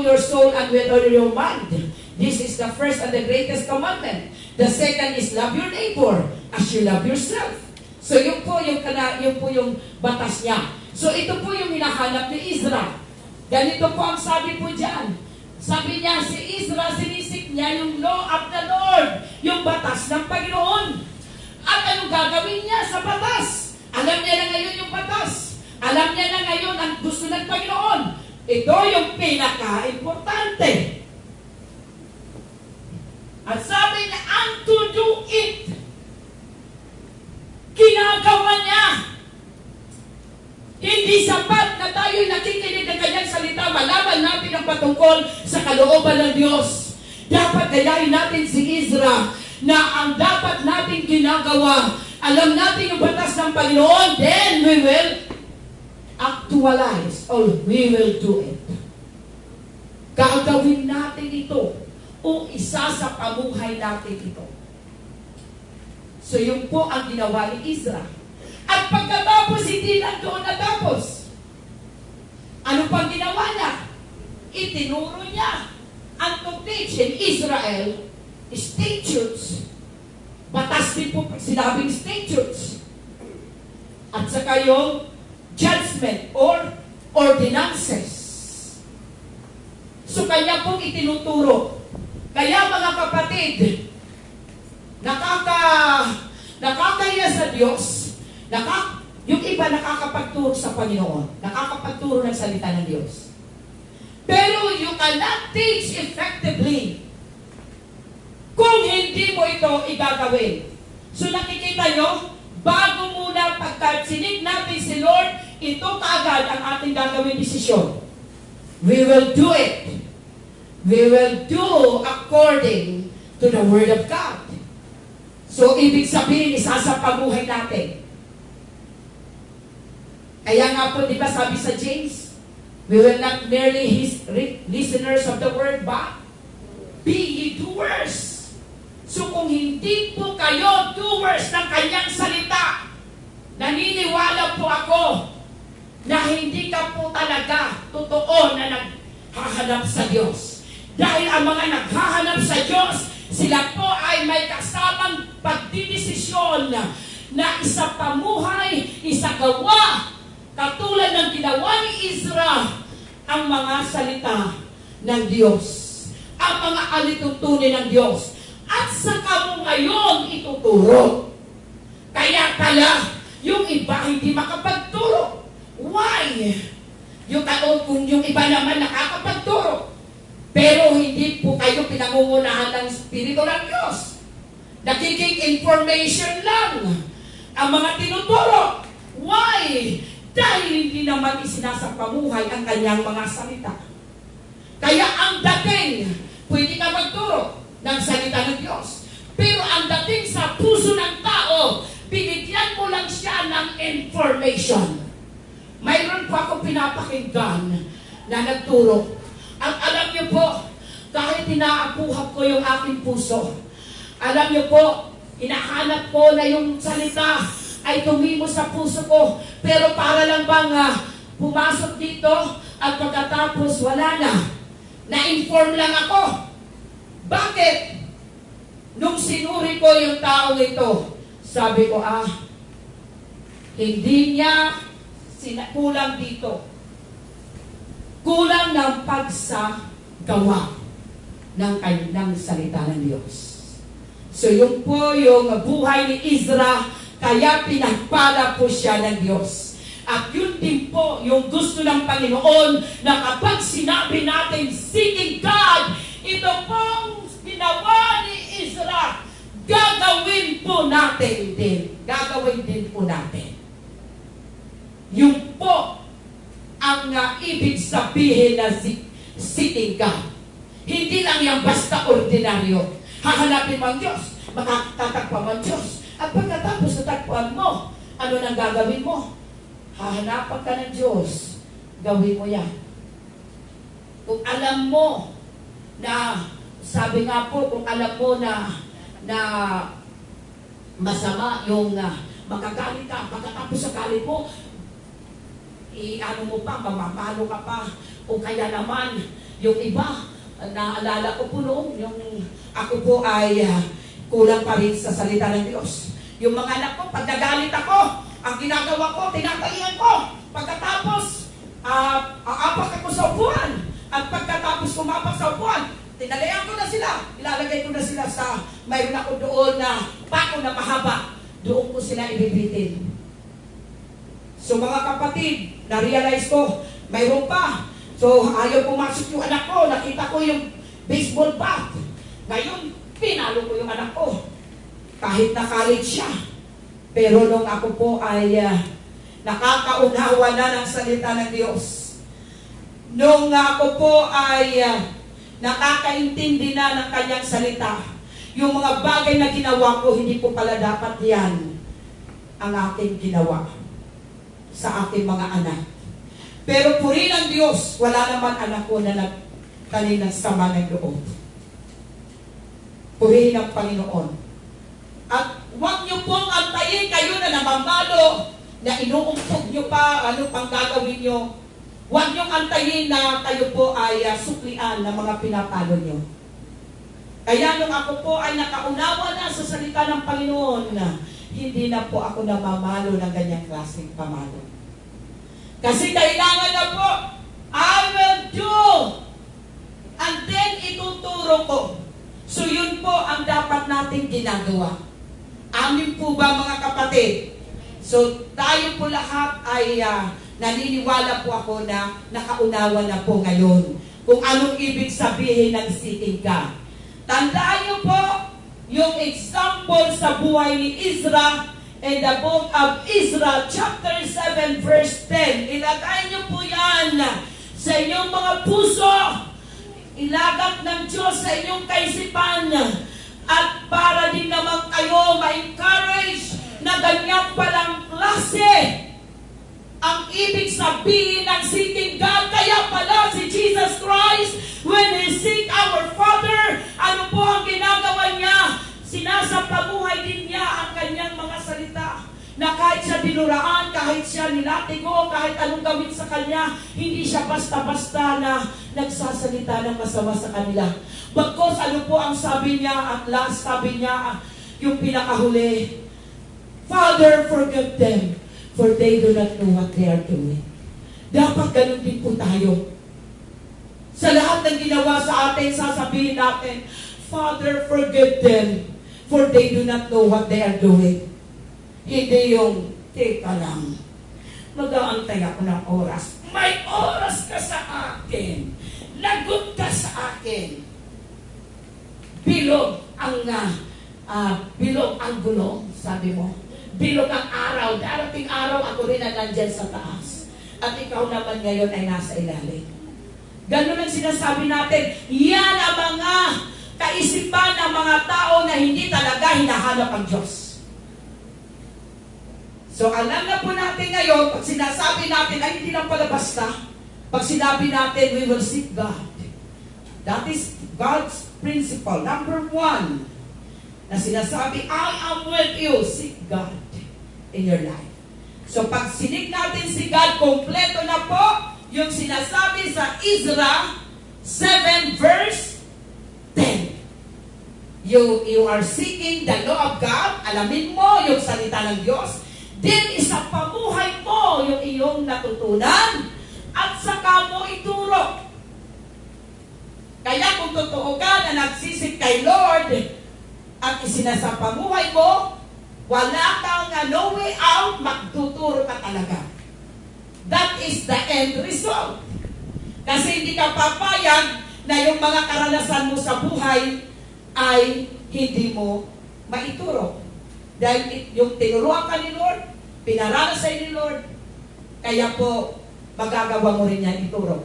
your soul, and with all your mind. This is the first and the greatest commandment. The second is love your neighbor as you love yourself. So yun po yung batas niya. So ito po yung hinahanap ni Ezra. Ganito po ang sabi po diyan. Sabi niya, si Ezra, sinisik niya yung law of the Lord, yung batas ng Panginoon. At anong gagawin niya sa batas? Alam niya na ngayon yung batas. Alam niya na ngayon ang gusto ng Panginoon. Ito yung pinaka-importante. At sabi niya, and to do it. Ginagawa niya. Hindi sapat na tayo'y nakikinig ng kanyang salita, malaman natin ang patungkol sa kalooban ng Diyos. Dapat gayahin natin si Ezra na ang dapat natin ginagawa, alam natin yung batas ng Panginoon, then we will actualize or we will do it. Gagawin natin ito o isa sa pamuhay natin ito. So yun po ang ginawa ni Ezra. At pagkatapos, hindi lang doon natapos. Ano pang ginawa niya? Itinuro niya ang to teach in Israel statutes. Batas din po sinabing statutes. At saka yung judgment or ordinances. So kanya pong itinuturo. Kaya mga kapatid, nakakaya sa Diyos, yung iba nakakapagturo sa Panginoon, nakakapagturo ng salita ng Diyos. Pero you cannot teach effectively kung hindi mo ito igagawin. So nakikita nyo, bago muna pagkasinig natin si Lord, ito kaagad ang ating gagawin desisyon. We will do it. We will do according to the Word of God. So ibig sabihin, isa sa pamuhay natin. Kaya nga po, di ba sabi sa James, we will not merely listeners of the word, but be ye doers. So kung hindi po kayo doers ng kanyang salita, naniniwala po ako na hindi ka po talaga totoo na naghahanap sa Diyos. Dahil ang mga naghahanap sa Diyos, sila po ay may kasamang pagdidesisyon na isa pamuhay, isa gawa, katulad ng ginawa ni Ezra, ang mga salita ng Diyos, ang mga alitutunin ng Diyos, at saka mo ngayon ituturo. Kaya pala, yung iba hindi makapagturo. Why? Kung yung iba naman nakakapagturo, pero hindi po kayo pinangungunahan ng Espiritu ng Diyos. Nagiging information lang ang mga tinuturo. Why? Dahil hindi naman isinasapamuhay ang kanyang mga salita. Kaya ang dating, pwede ka magturo ng salita ng Diyos. Pero ang dating sa puso ng tao, binigyan mo lang siya ng information. Mayroon pa akong pinapakinggan na nagturo. At alam niyo po, kahit inaapuhap ko yung aking puso, alam niyo po, hinahanap ko na yung salita ay tumimo sa puso ko. Pero para lang bang pumasok dito at pagkatapos wala na. Na-inform lang ako. Bakit? Nung sinuri ko yung taong ito, sabi ko, hindi niya kulang dito. Kulang ng pagsagawa ng salita ng Diyos. So yun po yung buhay ni Ezra, kaya pinagpala po siya ng Diyos. At yun din po yung gusto ng Panginoon na kapag sinabi natin, seeking God, ito pong ginawa ni Ezra, gagawin po natin din. Gagawin din po natin. Yung po ang ibig sabihin na seeking God. Hindi lang yung basta ordinaryo. Hahanapin mo ang Diyos, makakatatagpa mo ang Diyos. At pagkatapos natagpuan mo, ano nang gagawin mo? Hahanapan ka ng Diyos. Gawin mo yan. Kung alam mo na, sabi nga po, kung alam mo na masama yung magagalit ka, pagkatapos sa galit mo, ano mo pa, mamamalo ka pa. O kaya naman, yung iba, naalala ko po noon, yung ako po ay kulang pa rin sa salita ng Diyos. Yung mga anak ko, pag nagalit ako, ang ginagawa ko, tinatalian ko. Pagkatapos, aapak ako sa upuan. At pagkatapos kumapak sa upuan, tinalayan ko na sila. Ilalagay ko na sila sa, mayroon ako doon na pako na mahaba. Doon ko sila ibibitin. So mga kapatid, na-realize ko, mayroon pa. So ayaw pumasok yung anak ko. Nakita ko yung baseball bat. Ngayon, pinalo ko yung anak ko. Kahit na college siya. Pero nung ako po ay nakakaunawa na ng salita ng Diyos. Nung ako po ay nakakaintindi na ng kanyang salita, yung mga bagay na ginawa ko, hindi po pala dapat yan ang aking ginawa sa aking mga anak. Pero purihin ang Diyos, wala naman anak ko na nagtanim ng sama ng loob. Purihin ang Panginoon. At huwag niyo pong antayin kayo na namamalo, na inuumpog niyo pa, ano pang gagawin niyo. Huwag niyong antayin na kayo po ay suklian ng mga pinapalo niyo. Kaya nung ako po ay nakaunawa na sa salita ng Panginoon, hindi na po ako namamalo ng ganyang klaseng pamalo. Kasi kailangan na po, I will do. And then ituturo ko. So yun po ang dapat natin ginagawa. Amin po ba mga kapatid? So tayo po lahat ay naniniwala po ako na nakaunawa na po ngayon kung anong ibig sabihin ng seeking God. Tandaan niyo po yung example sa buhay ni Ezra in the book of Ezra chapter 7 verse 10. Ilagay niyo po yan sa inyong mga puso. Ilagak ng Diyos sa inyong kaisipan. At para din naman kayo ma-encourage na ganyan palang klase ang ibig sabihin ng seeking God. Kaya pala si Jesus Christ, when He seek our Father, ano po ang ginagawa niya? Sinasapamuhay din niya ang kanyang mga salita. Na kahit siya dinuraan, kahit siya nilatigo, kahit anong gawin sa kanya, hindi siya basta-basta na nagsasalita ng masama sa kanila. Bagkos ano po ang sabi niya, at last sabi niya, yung pinakahuli, Father, forgive them, for they do not know what they are doing. Dapat ganun din po tayo. Sa lahat ng ginawa sa atin, sasabihin natin, Father, forgive them, for they do not know what they are doing. Hindi yung, teka lang, mag-aantay ako ng oras. May oras ka sa akin. Lagot ka sa akin. Bilog ang gulong, sabi mo. Bilog ang araw. Darating araw, ako rin na nandyan sa taas. At ikaw naman ngayon ay nasa ilalim. Ganun ang sinasabi natin. Yan ang mga kaisipan ng mga tao na hindi talaga hinahanap ang Diyos. So alam na po natin ngayon, pag sinasabi natin ay hindi lang pala basta. Pag sinabi natin, we will seek God. That is God's principle. Number 1, na sinasabi, I am with you, seek God in your life. So pag sinig natin si God, kompleto na po yung sinasabi sa Ezra 7 verse 10. You are seeking the law of God, alamin mo yung salita ng Diyos, then isapamuhay mo yung iyong natutunan at saka mo ituro. Kaya kung totoo ka na nagsisik kay Lord at isinasapamuhay mo, wala kang no way out, magtuturo ka talaga. That is the end result. Kasi hindi ka papayag na yung mga karanasan mo sa buhay ay hindi mo maituro. Dahil yung tinuruan ka ni Lord, pinaranas sa'yo ni Lord, kaya po magagawa mo rin yan ituro.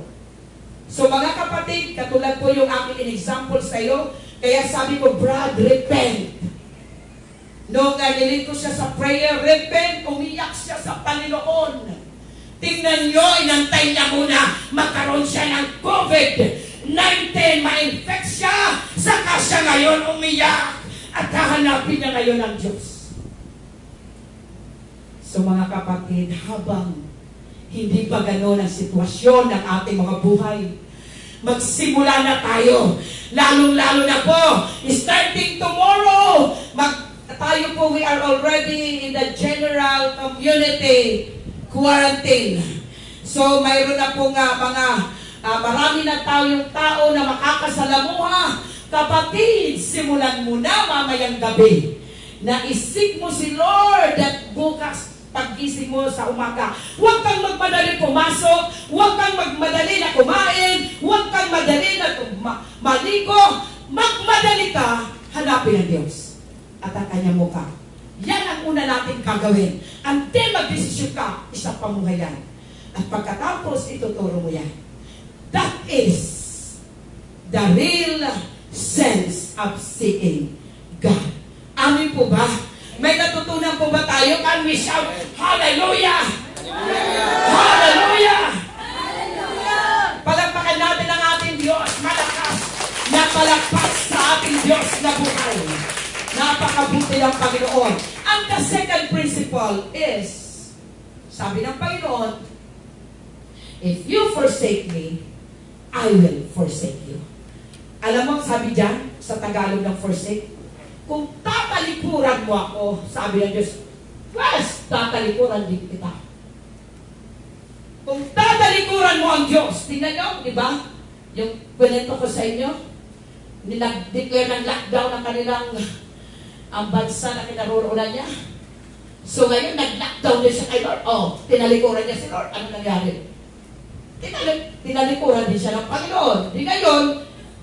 So mga kapatid, katulad po yung aking in-example sa iyo, kaya sabi ko, Brad, repent. Nung nililid ko siya sa prayer, repent, umiyak siya sa Panginoon. Tingnan nyo, inantay niya muna, magkaroon siya ng COVID-19, ma-infect siya, saka siya ngayon umiyak, at hahanapin niya ngayon ang Diyos. So mga kapatid, habang hindi pa gano'n ang sitwasyon ng ating mga buhay, magsimula na tayo. Lalong-lalo na po, starting tomorrow, tayo po, we are already in the general community quarantine. So mayroon na po nga mga marami na yung tao na makakasalamuha. Kapatid, simulan mo na mamayang gabi na isik mo si Lord at bukas paggising mo sa umaga. Huwag kang magmadali pumasok, huwag kang magmadali na kumain, huwag kang madali na maligo. Magmadali ka, hanapin ang Diyos at ang kanyang mukha. Yan ang una natin gagawin. Until magdesisyon ka, isang pamuhayan. At pagkatapos, ituturo mo yan. That is the real sense of seeing God. Amin po ba? May natutunan po ba tayo? Can we shout, Hallelujah! Hallelujah! Hallelujah! Palagpakan natin ang ating Diyos, malakas na palagpas sa ating Diyos na buhay. Napakabuti ng Panginoon. And the second principle is, sabi ng Panginoon, if you forsake me, I will forsake you. Alam mo, sabi dyan, sa Tagalog ng forsake, kung tatalikuran mo ako, sabi ng Diyos, yes, tatalikuran din kita. Kung tatalikuran mo ang Diyos, tingnan nyo, di ba? Yung kwento ko sa inyo, nag-declare ng lockdown ng kanilang ang bansa na kinaroroonan niya. So ngayon, nag-lockdown din siya kay Lord. Oh, tinalikuran niya si Lord. Ano nangyari? Tinalikuran din siya ng Panginoon. Di ngayon,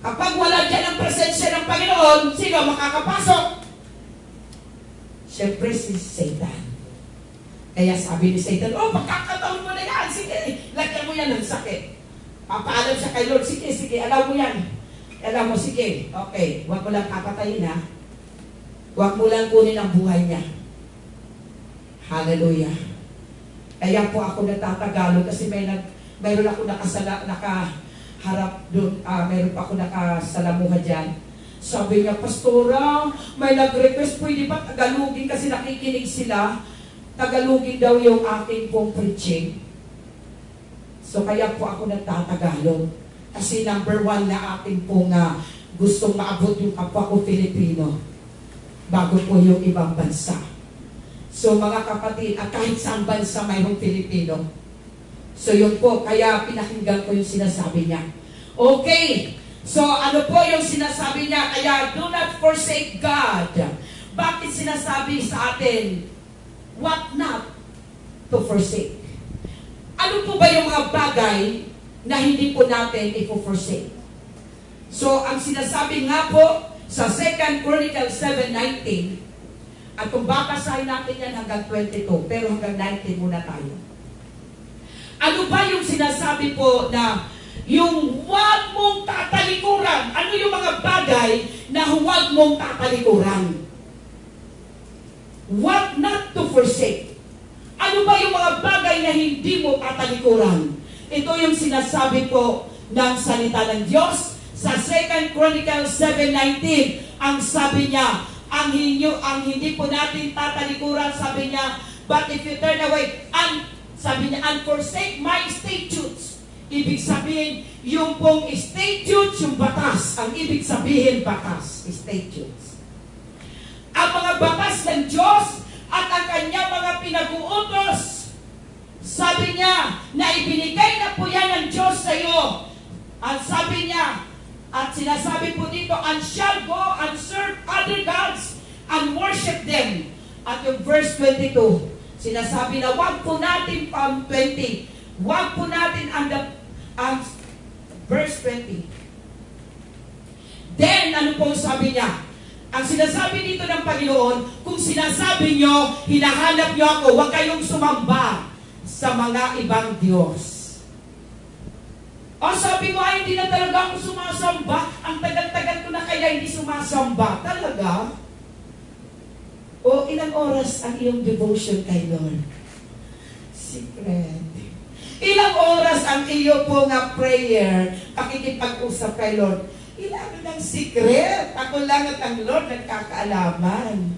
kapag wala dyan ang presensya ng Panginoon, sino makakapasok? Siyempre si Satan. Kaya sabi ni Satan, oh, pagkakataon mo na yan, sige, lagyan mo yan ng sakit. Papaalam siya kay Lord, sige, alam mo yan. Alam mo, sige, okay, huwag mo lang papatayin ha. Huwag mo lang kunin ang buhay niya. Hallelujah. Kaya po ako nagtatagalog kasi mayroon ako nakaharap doon, mayroon pa ako nakasalamuha dyan. Sabi niya, Pastora, may nag-request, pwede ba Tagalogin kasi nakikinig sila. Tagalogin daw yung aking pong preaching. So kaya po ako nagtatagalog. Kasi number one na ating pong gustong maabot yung kapwa ko Filipino bago po yung ibang bansa. So mga kapatid, at kahit saan bansa mayroong Filipino. So yun po, kaya pinakinggan ko yung sinasabi niya. Okay, so ano po yung sinasabi niya? Kaya do not forsake God. Bakit sinasabi sa atin, what not to forsake? Ano po ba yung mga bagay na hindi po natin i-forsake? So ang sinasabi nga po sa 2 Chronicles 7:19, at kung babasahin natin yan hanggang 22, pero hanggang 19 muna tayo. Ano ba yung sinasabi po na yung huwag mong tatalikuran? Ano yung mga bagay na huwag mong tatalikuran? What not to forsake? Ano ba yung mga bagay na hindi mo tatalikuran? Ito yung sinasabi po ng salita ng Diyos sa 2 Chronicles 7:19. Ang sabi niya, ang hindi po natin tatalikuran, sabi niya, but if you turn away, sabi niya, and forsake my statutes. Ibig sabihin, yung pong statutes, yung batas. Ang ibig sabihin, batas, statutes. Ang mga batas ng Diyos at ang kanyang mga pinag-uutos, sabi niya, na ibinigay na po yan ng Diyos sa iyo. At sabi niya, at sinasabi po dito, and shall go and serve other gods and worship them. At yung verse 22, sinasabi na wag po natin, 20, wag po natin verse 20. Then, ano po sabi niya? Ang sinasabi dito ng Panginoon, kung sinasabi nyo, hinahanap nyo ako, huwag kayong sumamba sa mga ibang Diyos. O sabi mo, ay hindi na talaga ako sumasamba. Ang tagal-tagal ko na kaya hindi sumasamba. Talaga? O ilang oras ang iyong devotion kay Lord? Secret. Ilang oras ang iyo po nga prayer, pakikipag-usap kay Lord? Ilang ng secret. Ako lang at ang Lord nagkakaalaman.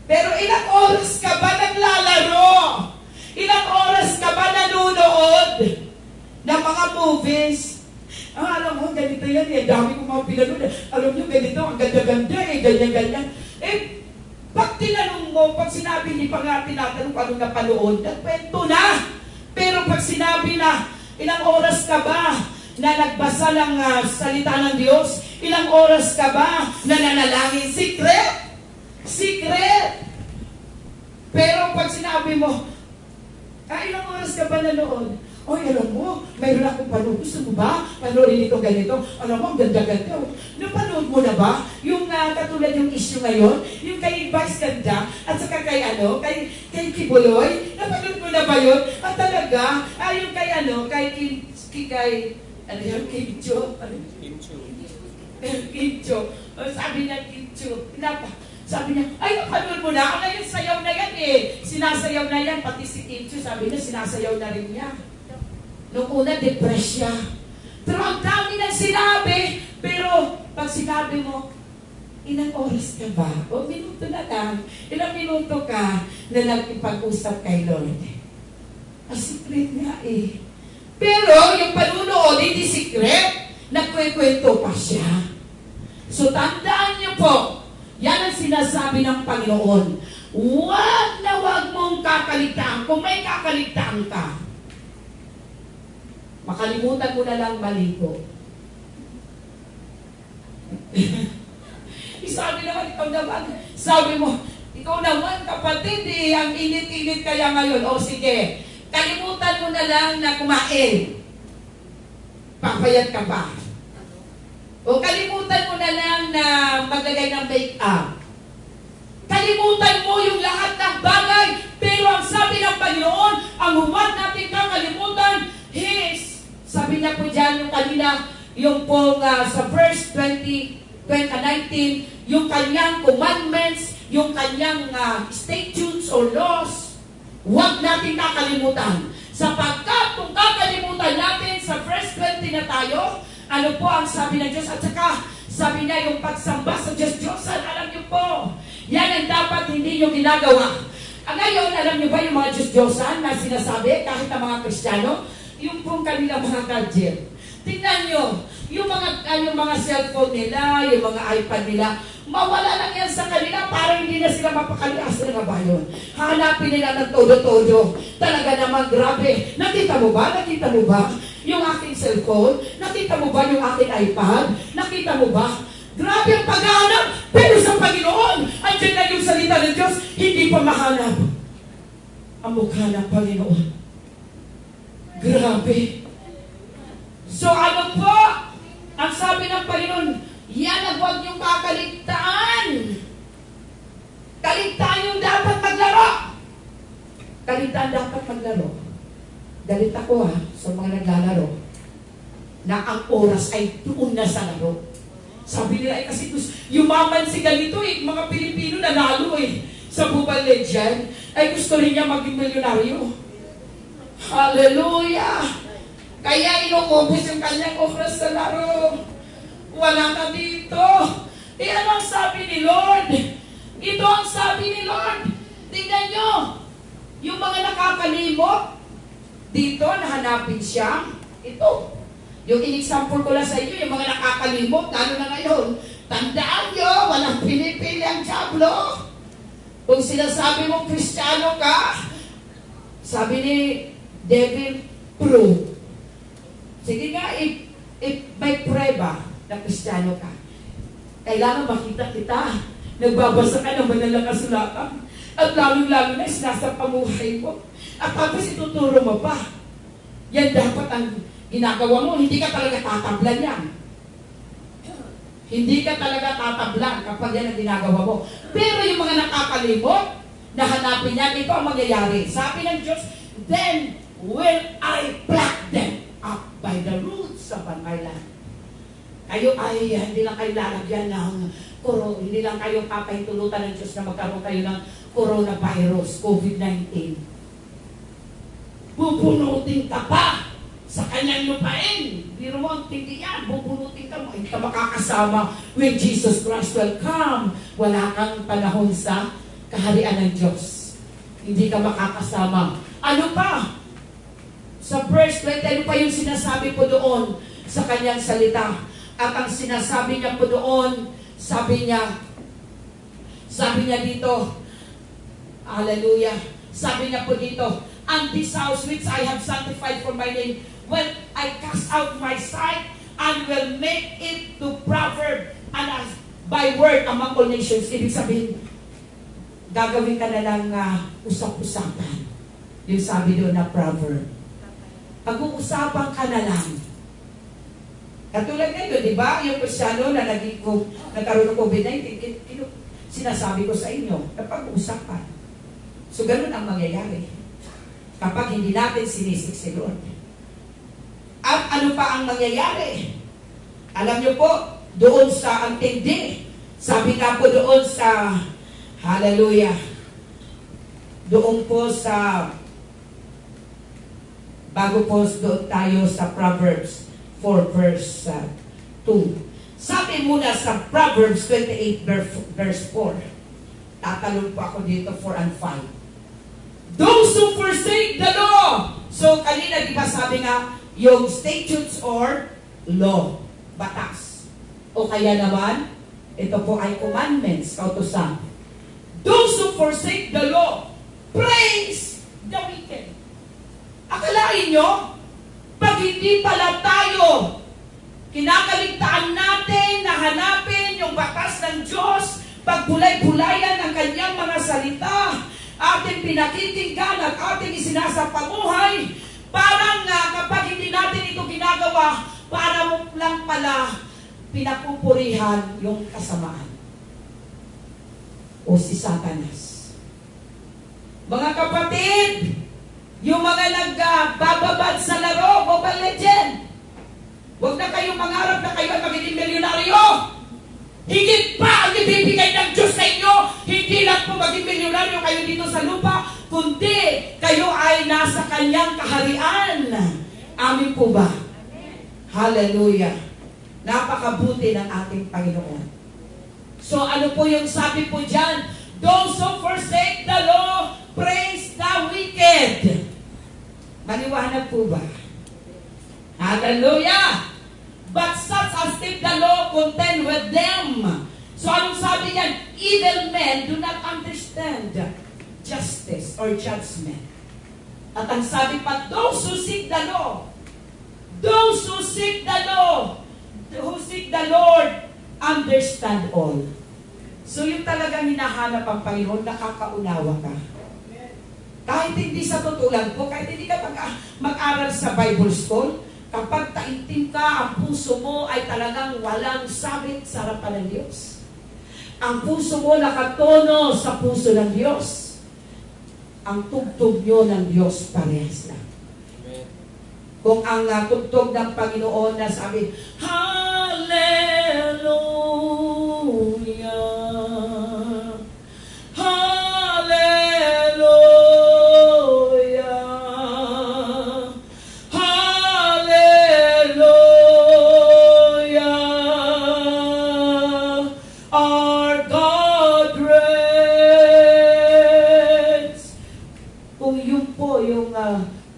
Pero ilang oras ka ba naglalaro? Ilang oras ka ba nanonood ng mga movies? Alam mo, ganito yan eh. Dami kong mga pinanood. Alam nyo, ganito, ang ganda-ganda eh. Ganyan-ganyan. Eh, pag tinanong mo, pag sinabi, hindi pa nga tinatanong kung anong napanood, nagkwento na. Pero pag sinabi na, ilang oras ka ba na nagbasa ng salita ng Diyos? Ilang oras ka ba na nanalangin? Secret! Secret! Pero pag sinabi mo, ilang oras ka ba nanood? Oy, alam mo, mayroon akong panood. Gusto mo ba? Panoorin ito ganito. Alam mo, ang ganda-ganda. Napanood mo na ba? Yung katulad yung issue ngayon, yung kay Vice Ganda, at saka kay Kibuloy, napanood mo na ba yun? At talaga, yung Kim Cho. Sabi niya, Kim Cho. Sabi niya, napanood mo na. Yung sayaw na yan sinasayaw na yan. Pati si Kim Cho, sabi niya, sinasayaw na rin niya. Noong una, depress siya. Pero ang dami nang sinabi. Pero pag sinabi mo, ilang oras ka ba? O minuto na lang. Ilang minuto ka na nag-ipag-usap kay Lord. Ang secret nga Pero yung panunood, hindi secret. Nagkwekwento pa siya. So tandaan niyo po, yan ang sinasabi ng Panginoon. Huwag na huwag mong kakaligtaan. Kung may kakaligtaan ka, makalimutan mo na lang maligo. Sabi mo, ikaw naman kapatid, ang init-init kaya ngayon. O sige, kalimutan mo na lang na kumain. Papayat ka ba? O kalimutan mo na lang na maglagay ng make-up. Kalimutan mo yung lahat ng bagay. Pero ang sabi ng Panginoon, ang huwag natin kakalimutan is, sabi niya po dyan yung kanina, yung pong sa verse 19, yung kanyang commandments, yung kanyang statutes or laws, huwag natin kakalimutan. Sapagkat kung kakalimutan natin, sa verse 20 na tayo, ano po ang sabi ng Diyos? At saka, sabi niya yung pagsamba sa Diyos-Diyosan, alam niyo po, yan ang dapat hindi niyo ginagawa. Ngayon, alam niyo ba yung mga Diyos-Diyosan na sinasabi, kahit ang mga Kristiyano, yung pong kanilang mga gadget. Tingnan nyo, yung mga cellphone nila, yung mga iPad nila, mawala lang yan sa kanila para hindi na sila mapakalias na ba yun? Hanapin nila ng todo-todo. Talaga naman, grabe. Nakita mo ba? Yung aking cellphone? Nakita mo ba yung aking iPad? Nakita mo ba? Grabe ang paghahanap. Pero sa Panginoon, andyan na yung salita ng Diyos, hindi pa mahanap ang mukha ng Panginoon. Grabe. So ano po? Ang sabi ng Panginoon, yan ang huwag niyong kakaligtaan. Kaligtaan yung dapat maglaro. Kaligtaan dapat maglaro. Galit ako sa mga naglalaro na ang oras ay doon na sa laro. Sabi nila kasi yumaman si ganito mga Pilipino nanalo sa Mobile Legend, ay gusto rin niya maging milyonaryo. Hallelujah! Kaya inukubos yung kanyang oras sa laro. Wala na dito. Ano ang sabi ni Lord? Ito ang sabi ni Lord. Tingnan nyo. Yung mga nakakalimot, dito nahanapin siya. Ito. Yung in-example ko lang sa inyo, yung mga nakakalimot, lalo na ngayon. Tandaan nyo, walang pinipili ang diablo. Kung sinasabi mong Kristiyano ka, sabi ni Devil, prove. Sige nga, may prueba na Kristiyano ka. Kailangan makita kita. Nagbabasa ka ng banal na kasulatan. At lalong-lalo na nasa pamuhay mo. At tapos ituturo mo pa. Yan dapat ang ginagawa mo. Hindi ka talaga tatablan yan. Hindi ka talaga tatablan kapag yan ang ginagawa mo. Pero yung mga nakakalimot, nahanapin yan, ito ang mangyayari. Sabi ng Diyos, then will I pluck them up by the roots of an island. Kayo ay hindi lang kayo lalagyan ng hindi lang kayo papahintulutan ng Diyos na magkaroon kayo ng coronavirus, COVID-19. Bubunutin ka pa sa kanyang lupain. Biro mo ang tindi yan, bubunutin ka mo. Hindi ka makakasama when Jesus Christ will come. Wala kang panahon sa kaharian ng Diyos. Hindi ka makakasama. Ano pa? Sa verse 20, ano pa yung sinasabi po doon sa kanyang salita? At ang sinasabi niya po doon, sabi niya dito, Hallelujah. Sabi niya po dito, and this house which I have sanctified for my name, when I cast out my sight, and will make it to proverb and as by word among all nations. Ibig sabihin, gagawin ka na lang usap-usapan. Yung sabi doon na proverb. Pag-uusapan ka na lang. Katulad ngayon, di ba? Yung Kristyano na nagkaroon ng COVID-19, sinasabi ko sa inyo, napag-uusapan. So, ganun ang mangyayari. Kapag hindi natin sinisik si Lord. At ano pa ang mangyayari? Alam niyo po, doon sa antindi, sabi nga po doon sa, hallelujah, doon po sa, bago po doon tayo sa Proverbs 4 verse 2. Sabi muna sa Proverbs 28 verse 4. Tatalon po ako dito 4 and 5. Those who forsake the law. So kanina di ba sabi nga, yung statutes or law, batas. O kaya naman, ito po ay commandments, kautusan. Those who forsake the law, praise the wicked. Akalain nyo, pag hindi pala tayo kinakaligtaan natin na hanapin yung batas ng Diyos, pagbulay-bulayan ang kanyang mga salita, ating pinakikinggan at ating isinasapamuhay, parang kapag hindi natin ito ginagawa, para mo lang pala pinapupurihan yung kasamaan o si Satanas. Mga kapatid, yung mga nagbababad sa laro, Mobile Legend, huwag na kayong mangarap na kayo ay magiging milyonaryo. Higit pa ang ibibigay ng Diyos sa inyo. Hindi lang po maging milyonaryo kayo dito sa lupa, kundi kayo ay nasa kanyang kaharian. Amin po ba? Hallelujah. Napakabuti ng ating Panginoon. So ano po yung sabi po dyan? Those who forsake the law, praise the wicked. Maliwanag po ba? Hallelujah! But such as keep the law, contend with them. So anong sabi niyan? Evil men do not understand justice or judgment. At ang sabi pa, those who seek the law, those who seek the law, who seek the Lord, understand all. So yung talagang hinahanap ang Panginoon, nakakaunawa ka. Kahit hindi sa tutulan po, kahit hindi ka mag-aral sa Bible School, kapag taimtim ka, ang puso mo ay talagang walang sabit sa harapan ng Diyos. Ang puso mo nakatono sa puso ng Diyos. Ang tugtog nyo ng Diyos parehas lang. Kung ang tugtog ng Panginoon na sabi, Hallelujah!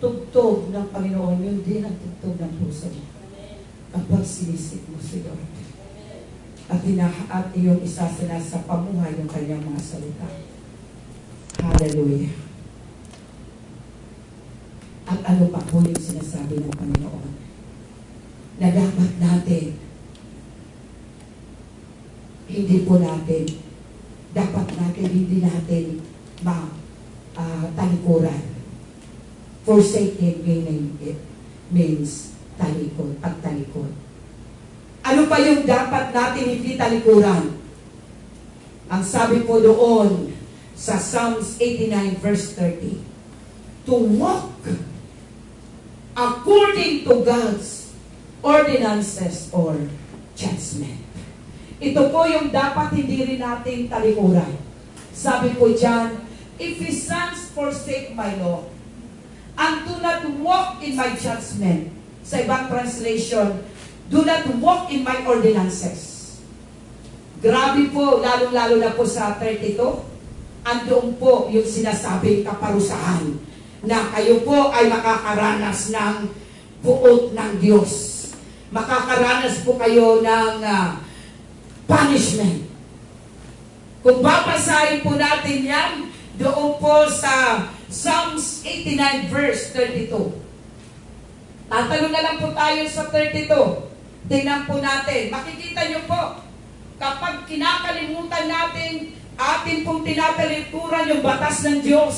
Tugtog ng Panginoon, yun din ang tugtog ng puso mo. Kapag sinisik mo si Lord. At iyong isasana sa pamuhay ng kanyang mga salita. Hallelujah. At ano pa po yung sinasabi ng Panginoon? Na dapat natin, hindi natin talikuran. Forsaken means talikod, pagtalikod. Ano pa yung dapat natin hindi talikuran? Ang sabi po doon sa Psalms 89 verse 30, to walk according to God's ordinances or judgment. Ito po yung dapat hindi rin natin talikuran. Sabi po dyan, if his sons forsake my law, and do not walk in my judgment. Sa ibang translation, do not walk in my ordinances. Grabe po, lalo-lalo na po sa 32, andoon po yung sinasabing kaparusahan na kayo po ay makakaranas ng buot ng Diyos. Makakaranas po kayo ng punishment. Kung babasahin po natin yan, doon po sa Psalms 89 verse 32. Tatanong na lang po tayo sa 32. Tingnan po natin. Makikita niyo po, kapag kinakalimutan natin, atin pong tinatalikuran yung batas ng Diyos,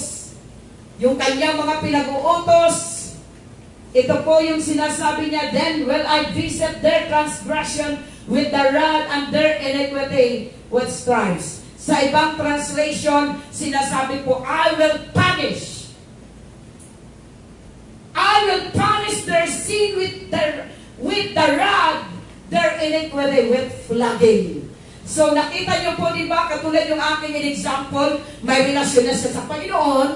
yung kanyang mga pinag-uutos, ito po yung sinasabi niya, then will I visit their transgression with the rod and their iniquity with stripes. Sa ibang translation, sinasabi po, I will punish their sin with the rod, their iniquity with flogging. So nakita niyo po, di ba, katulad yung aking example, may relasyon na siya sa Panginoon,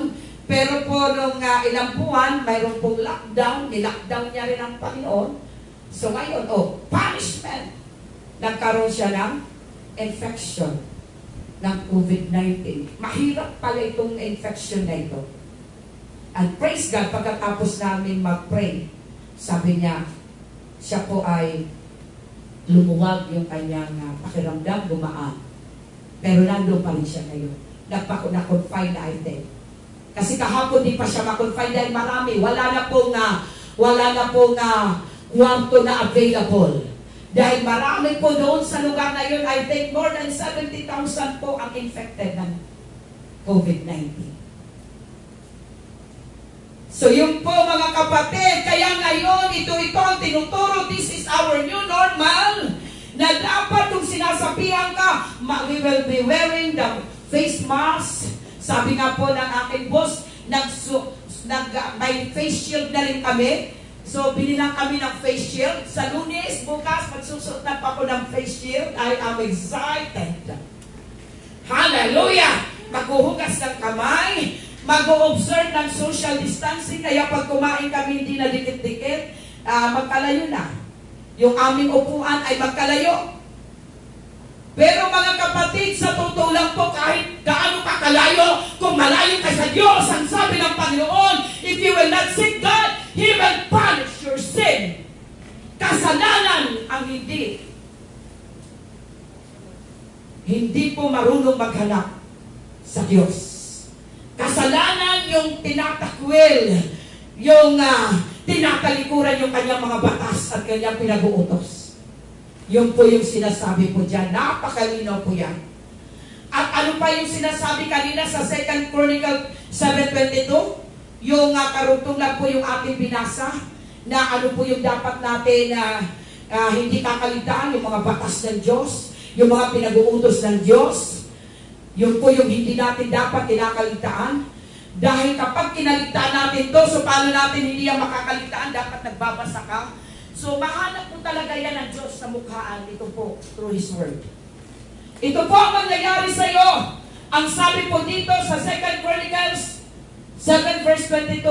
pero po nung ilang buwan, mayroon pong lockdown, nilockdown niya rin ang Panginoon. So ngayon, punishment. Nagkaroon siya ng infection ng COVID-19. Mahirap pala itong infection na ito. And praise God, pagkatapos namin mag-pray, sabi niya, siya po ay lumuwag yung kanyang pakiramdam, gumaan. Pero nandun pa rin siya ngayon. Na-confine na item. Kasi kahapon di pa siya ma-confine dahil marami. Wala na pong kwarto na available. Dahil marami po doon sa lugar na yun, I think more than 70,000 po ang infected ng COVID-19. So yung po mga kapatid, kaya ngayon, ito ang tinuturo, this is our new normal, na dapat kung sinasabihan ka, we will be wearing the face mask. Sabi nga po ng aking boss, may face shield na rin kami. So binilang kami ng face shield. Sa Lunes, bukas, magsusuot na pa ako ng face shield. I am excited. Hallelujah! Maghuhugas ng kamay, mag-o-observe ng social distancing, kaya pag kumain kami hindi na dikit-dikit, magkalayo na. Yung aming upuan ay magkalayo. Pero mga kapatid, sa totoo lang po, kahit gaano ka kalayo, kung malayo ka sa Diyos, ang sabi ng Panginoon, if you will not seek God, He will punish your sin. Kasalanan ang hindi po marunong maghanap sa Diyos. Kasalanan yung tinatakwil, yung tinatalikuran yung kanyang mga batas at kanyang pinag-uutos. Yun po yung sinasabi po dyan. Napakalinaw po yan. At ano pa yung sinasabi kanina sa 2 Chronicle 7:22? Yung karugtong lang po yung ating binasa na ano po yung dapat natin hindi kakaligtaan, yung mga batas ng Diyos, yung mga pinag-uutos ng Diyos. Yun po yung hindi natin dapat kinakaligtaan. Dahil kapag kinaligtaan natin to, so paano natin hindi yan makakaligtaan? Dapat nagbabasa ka. So mahanap po talaga yan ng Diyos sa mukhaan. Ito po, through His Word. Ito po ang mangyayari sa iyo. Ang sabi po dito sa 2 Chronicles 7 verse 22,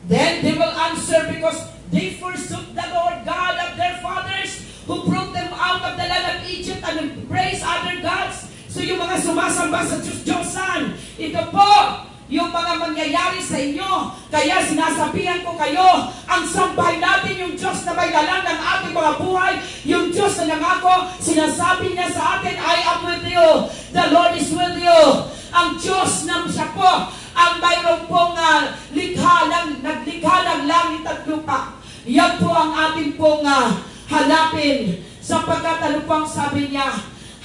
then they will answer because they forsook the Lord God of their fathers who brought them out of the land of Egypt and embraced other gods. So yung mga sumasamba sa Diyos-Diyosan, ito po yung mga mangyayari sa inyo. Kaya sinasabihan ko kayo, ang sambahin natin yung Diyos na may lalang ng ating mga buhay, yung Diyos na nangako, sinasabi niya sa atin, I am with you, the Lord is with you. Ang Diyos na siya po, ang mayroon pong naglikha ng langit at lupa. Yan po ang ating pong hanapin, sapagkat ano po ang sabi niya,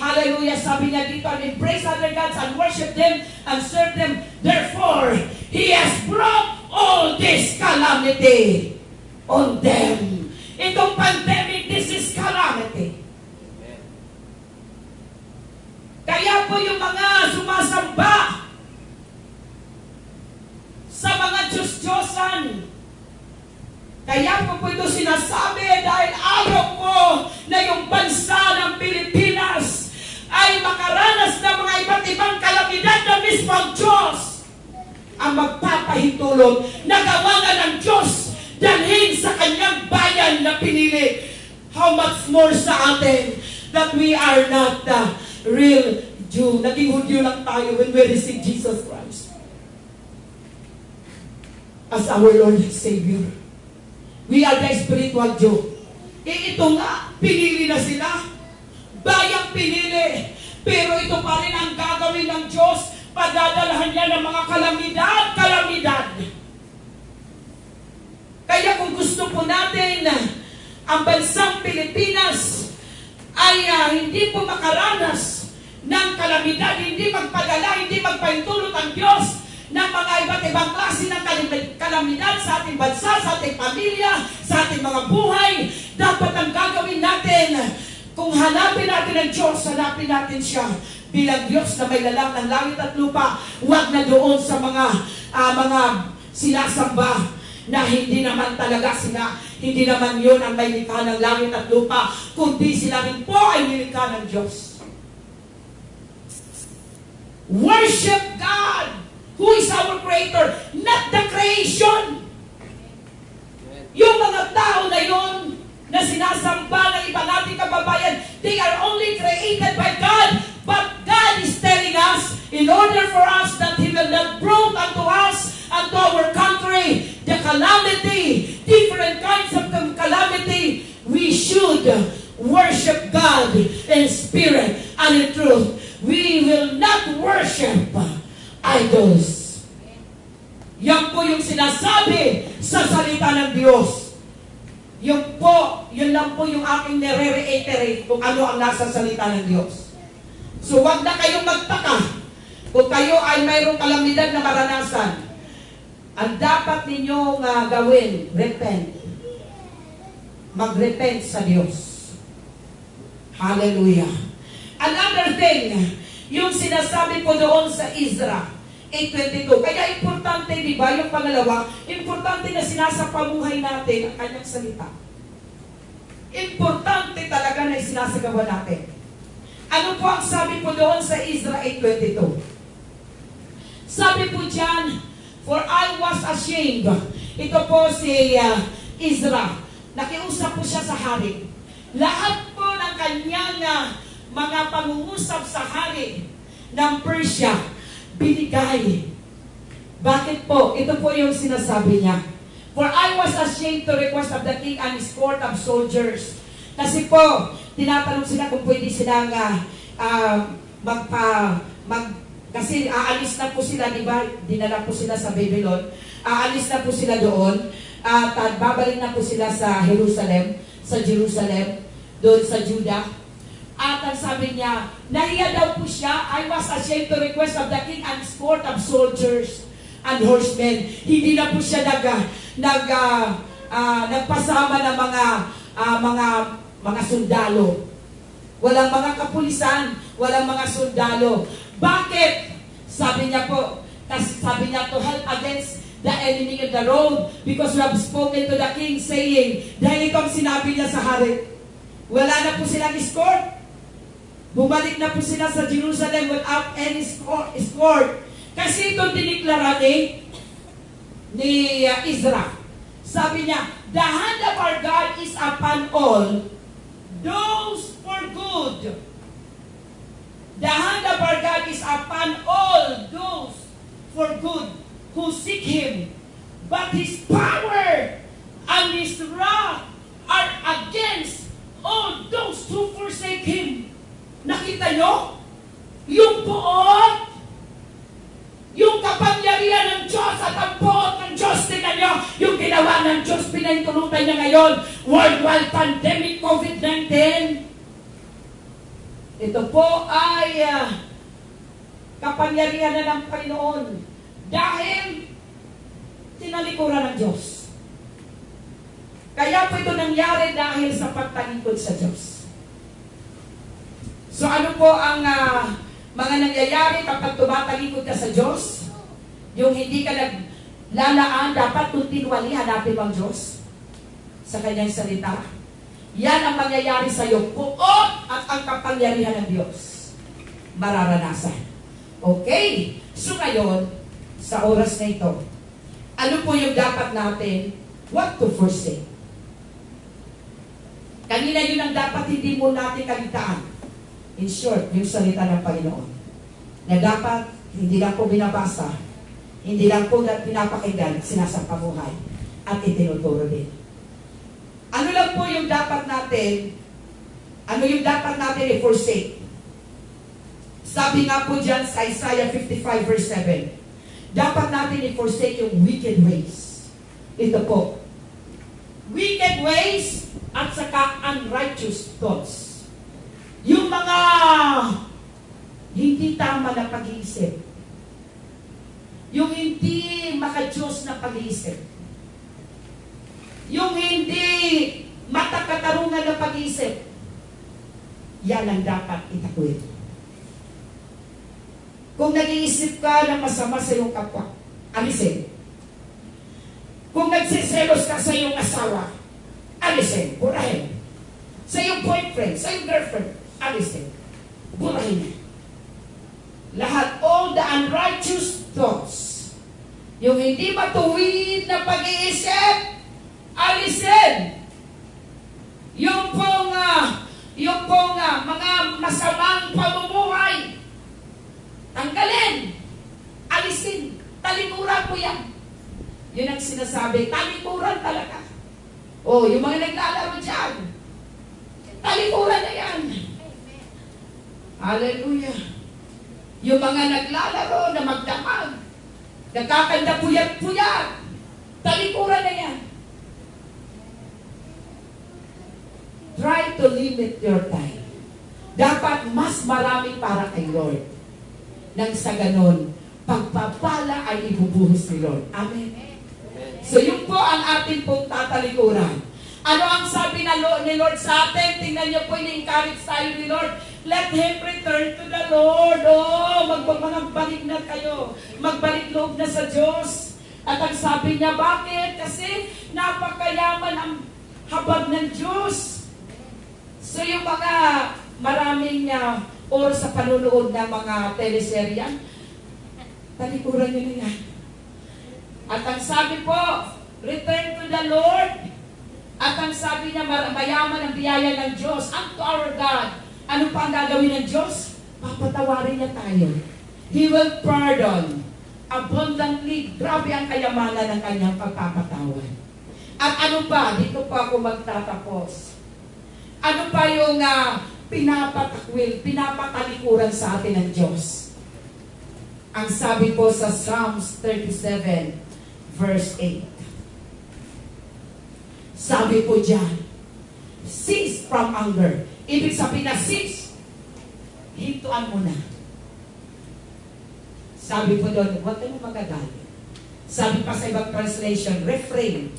hallelujah, sabi niya dito, and embrace other gods and worship them and serve them. Therefore, He has brought all this calamity on them. Itong pandemic, this is calamity. Kaya po yung mga sumasamba sa mga Diyos-Diyosan, kaya po ito sinasabi dahil ayaw ko na yung bansa ng Pilipinas ay makaranas ng mga iba't ibang kalamidad na mismo ang Diyos ang magpapahintulot na gawa nga ng Diyos dalhin sa kanyang bayan na pinili. How much more sa atin that we are not the real Jew. Naging Hudyo lang tayo when we receive Jesus Christ as our Lord and Savior. We are the spiritual Jew. Ito nga, pinili na sila. Bayang pinili. Pero ito pa rin ang gagawin ng Diyos. Padadalahan niya ng ng mga kalamidad. Kaya kung gusto po natin ang bansang Pilipinas ay hindi po makaranas ng kalamidad, hindi magpadala, hindi magpaintulot ang Diyos ng mga iba't ibang klase ng kalamidad sa ating bansa, sa ating pamilya, sa ating mga buhay, dapat ang gagawin natin, kung hanapin natin ang Diyos, hanapin natin siya bilang Diyos na may lalang ng langit at lupa. Huwag na doon sa mga sinasamba na hindi naman talaga sila, hindi naman yun ang may likha ng langit at lupa, kundi sila rin po ay nilikha ng Diyos. Worship God, who is our Creator, not the creation. Yung mga tao na yun, na sinasamba ng iba nating kababayan, they are only created by God. But God is telling us, in order for us that He will not bring unto us, unto our country, the calamity, different kinds of calamity, we should worship God in spirit and in truth. We will not worship idols. Yan po yung sinasabi sa salita ng Diyos. Yun lang po yung aking nire-reiterate kung ano ang nasa salita ng Diyos. So wag na kayong magtaka kung kayo ay mayroong kalamidad na maranasan. Ang dapat ninyong gawin, repent. Mag-repent sa Diyos. Hallelujah. Another thing, yung sinasabi po doon sa Ezra 8:22. Kaya importante, di ba, yung pangalawa, importante na sinasapamuhay natin ang kanyang salita. Importante talaga na sinasagawa natin. Ano po ang sabi po doon sa Ezra 8:22? Sabi po dyan, for I was ashamed. Ito po si Ezra. Nakiusap po siya sa hari. Lahat po ng kanyang mga pangungusap sa hari ng Persia, binigay. Bakit po? Ito po yung sinasabi niya. For I was ashamed to request of the king and his court of soldiers. Kasi po, tinatanong sila kung pwede silang kasi aalis na po sila, di ba? Dinala po sila sa Babylon. Aalis na po sila doon. At babalik na po sila sa Jerusalem, doon sa Judah. At ang sabi niya, nahiya daw po siya, I was ashamed to request of the king and his court of soldiers and horsemen. Hindi na po siya nagpasama ng mga sundalo. Walang mga kapulisan, walang mga sundalo. Bakit? Sabi niya po, to help against the enemy of the road, because we have spoken to the king saying, dahil ito ang sinabi niya sa hari, wala na po silang escort. Bumalik na po sila sa Jerusalem without any escort. Kasi ito diniklara ni Ezra. Sabi niya, the hand of our God is upon all those for good. The hand of our God is upon all those for good who seek Him. But His power and His wrath are against all those who forsake Him. Nakita nyo? Yung buot, yung kapangyarihan ng Diyos at ang buot ng Diyos, tingnan nyo, yung ginawa ng Diyos, pinahintulutan niya ngayon, worldwide pandemic COVID-19. Ito po ay kapangyarihan na ng Panginoon dahil tinalikuran ng Diyos. Kaya po ito nangyari dahil sa pagtalikod sa Diyos. So ano po ang mga nangyayari kapag tumatalikod ka sa Diyos? Yung hindi ka naglalaan, dapat continually hanapin mo ang Diyos sa kanyang salita. Yan ang mangyayari sa iyo. Buot at ang kapangyarihan ng Diyos mararanasan. Okay? So ngayon, sa oras na ito, ano po yung dapat natin? What to forsake? Kanina yun ang dapat hindi mo natin kaligtaan. In short, yung salita ng Panginoon. Na dapat, hindi lang po binabasa, hindi lang po pinapakinggan, sinasapamuhay, at itinuturo din. Ano lang po yung dapat natin, ano yung dapat natin i-forsake? Sabi nga po dyan sa Isaiah 55 verse 7, dapat natin i-forsake yung wicked ways. Ito po. Wicked ways at saka unrighteous thoughts. Yung mga hindi tama na pag-iisip. Yung hindi maka-Diyos na pag-iisip. Yung hindi matakatarungan na pag-iisip. Yan ang dapat itakwil. Kung nag-iisip ka ng masama sa iyong kapwa, alisin. Kung nagsiselos ka sa iyong asawa, alisin, burahin. Sa iyong boyfriend, sa iyong girlfriend, alisin, burahin. Lahat, all the unrighteous thoughts, yung hindi matuwid na pag-iisip, alisin. Yung pong mga masamang pamumuhay, tanggalin, alisin, talikuran mo yan. Yun ang sinasabi, talikuran talaga. Oh, yung mga naglalaro dyan, talikuran na yan. Hallelujah. Yung mga naglalaro na magdamag, nakakanda puyat-puyat, talikuran na yan. Try to limit your time. Dapat mas marami para kay Lord. Nang sa ganon, pagpapala ay ibubuhos ni Lord. Amen. So yun po ang ating pong tatalikuran. Ano ang sabi ni Lord sa atin? Tingnan niyo po, ini-encourage tayo ni Lord. Let Him return to the Lord. Oh, magbalik na kayo. Magbalik loob na sa Diyos. At ang sabi niya, bakit? Kasi napakayaman ang habag ng Diyos. So yung mga maraming oras sa panunood ng mga teleserye, talikuran niyo na yan. At ang sabi po, return to the Lord. At ang sabi niya, mayaman ang biyaya ng Diyos. Unto our God. Ano pa ang gagawin ng Diyos? Papatawarin niya tayo. He will pardon abundantly. Grabe ang kayamanan ng kanyang pagpapatawad. At ano pa? Dito pa ako magtatapos. Ano pa yung pinapatakwil, pinapatalikuran sa atin ng Diyos? Ang sabi po sa Psalms 37, verse 8. Sabi po dyan, cease from anger. Ibig sabihin na cease. Hintuan mo na. Sabi po doon, huwag kayong magagalit. Sabi pa sa ibang translation, refrain.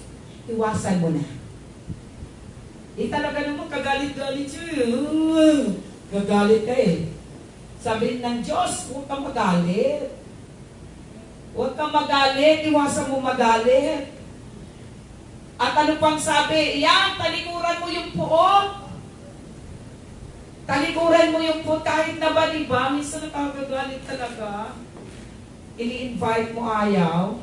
Iwasan mo na. Talaga naman kagalit-galit siya. Gagalit ka eh. Sabi ng Diyos, huwag kang magalit. Huwag kang magalit, iwasan mo magalit. At ano pang sabi? Yan, talikuran mo yung puot. Talikuran mo yung puot kahit na ba, diba? Minsan nakagagalit talaga. Ini-invite mo ayaw.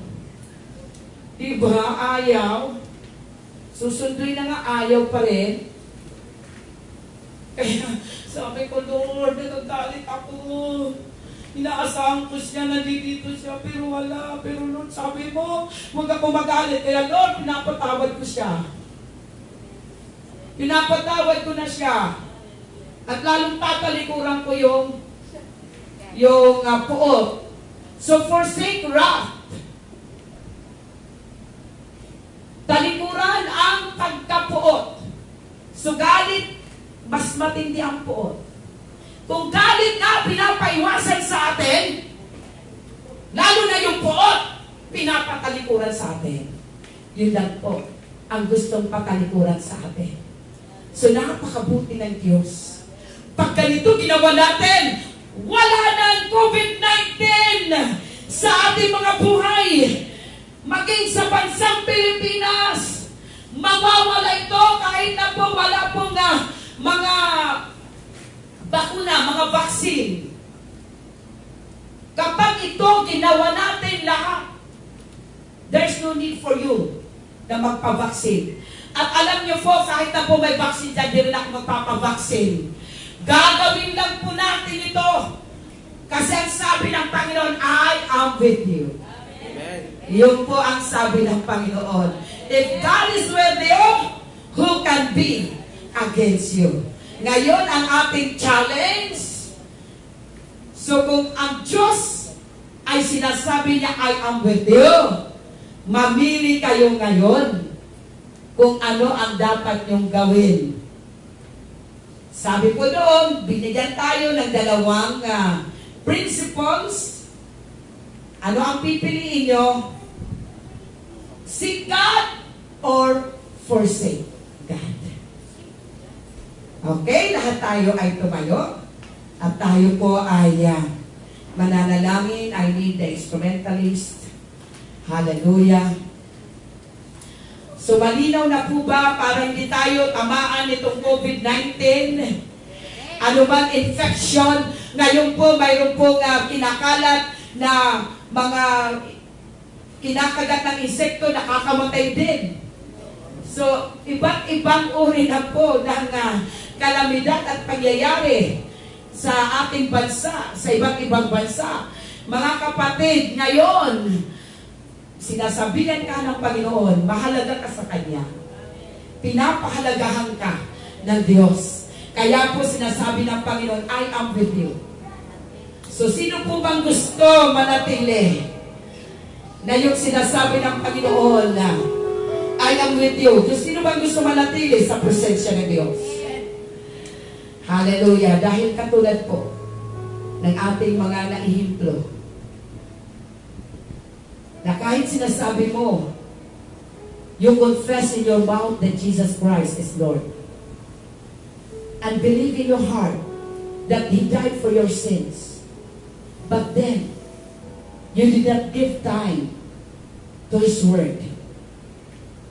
Diba? Ayaw. Susunduin na nga ayaw pa rin. Kaya sabi ko, Lord, nagagalit ako. Inaasahan ko siya, nandito siya, pero wala. Pero Lord, sabi mo, huwag ako magalit. Kaya Lord, pinapatawad ko siya. Pinapatawad ko na siya. At lalong tatalikuran ko yung puot. So forsake wrath. Talikuran ang pagkapuot. So galit, mas matindi ang puot. Kung galit na pinapaiwasan sa atin, lalo na yung puot, pinapatalikuran sa atin. Yun lang po ang gustong patalikuran sa atin. So napakabuti ng Diyos. Pag ganito ginawa natin, wala ng COVID-19 sa ating mga buhay. Maging sa bansang Pilipinas, mawawala ito kahit na po wala pong mga bakuna, mga vaccine. Kapag ito ginawa natin lahat, there's no need for you na magpa-vaccine. At alam niyo po, kahit na po may vaccine dyan, di rin ako magpapa-vaccine. Gagawin lang po natin ito. Kasi ang sabi ng Panginoon, I am with you. Amen. Yun po ang sabi ng Panginoon. If God is with you, who can be against you? Ngayon, ang ating challenge. So kung ang Diyos ay sinasabi niya, I am with you. Mamili kayo ngayon kung ano ang dapat niyong gawin. Sabi po doon, binigyan tayo ng dalawang principles. Ano ang pipiliin nyo? Seek God or forsake God. Okay, lahat tayo ay tumayo. At tayo po ay mananalangin. I need the instrumentalist. Hallelujah. So malinaw na po ba para hindi tayo tamaan nitong COVID-19? Ano bang infection? Ngayon po mayroon pong kinakalat na mga kinakagat ng insekto, nakakamatay din. So, iba't ibang uri na po ng kalamidad at pangyayari sa ating bansa, sa iba't ibang bansa. Mga kapatid, ngayon, sinasabihan ka ng Panginoon, mahalaga ka sa Kanya. Pinapahalagahan ka ng Diyos. Kaya po sinasabi ng Panginoon, I am with you. So, sino po bang gusto manatili na yung sinasabi ng Panginoon na I am with you? Sino bang gusto manatili sa presensya ng Diyos? Hallelujah. Dahil katulad po ng ating mga naihimplo, na kahit sinasabi mo, you confess in your mouth that Jesus Christ is Lord, and believe in your heart that He died for your sins, but then, you did not give time to His Word.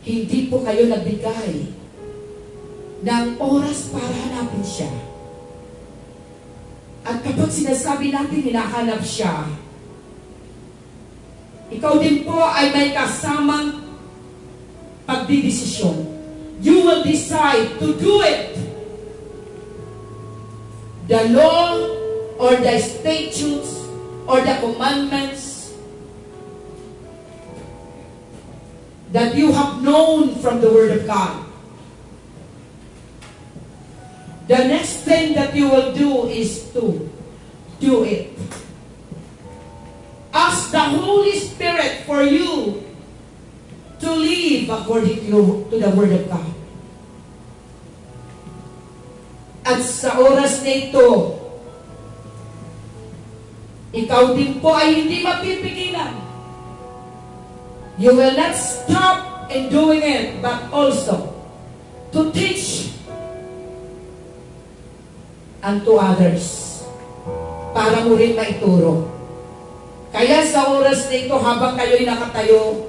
Hindi po kayo nagbigay ng oras para hanapin siya. At kapag sinasabi natin hinahanap siya, ikaw din po ay may kasamang pagdidesisyon. You will decide to do it. The law or the statutes or the commandments that you have known from the Word of God. The next thing that you will do is to do it. Ask the Holy Spirit for you to live according to the Word of God. At sa oras na ito, ikaw din po ay hindi mapipigilan. You will not stop in doing it, but also to teach unto others, para mo rin maituro. Kaya sa oras na ito, habang kayo'y nakatayo,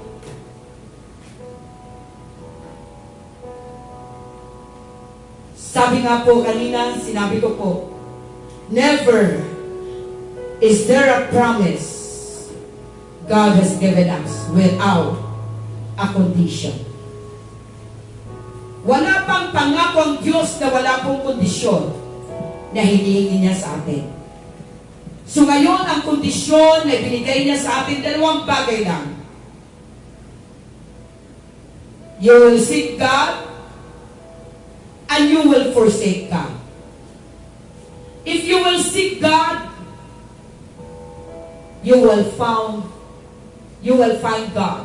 sabi nga po kanina, sinabi ko po, never is there a promise God has given us without a condition. Wala pang pangako ang Diyos na wala pong kondisyon na hinihingi niya sa atin. So ngayon, ang kondisyon na binigay niya sa atin, dalawang bagay lang. You will seek God and you will forsake God. If you will seek God, you will find God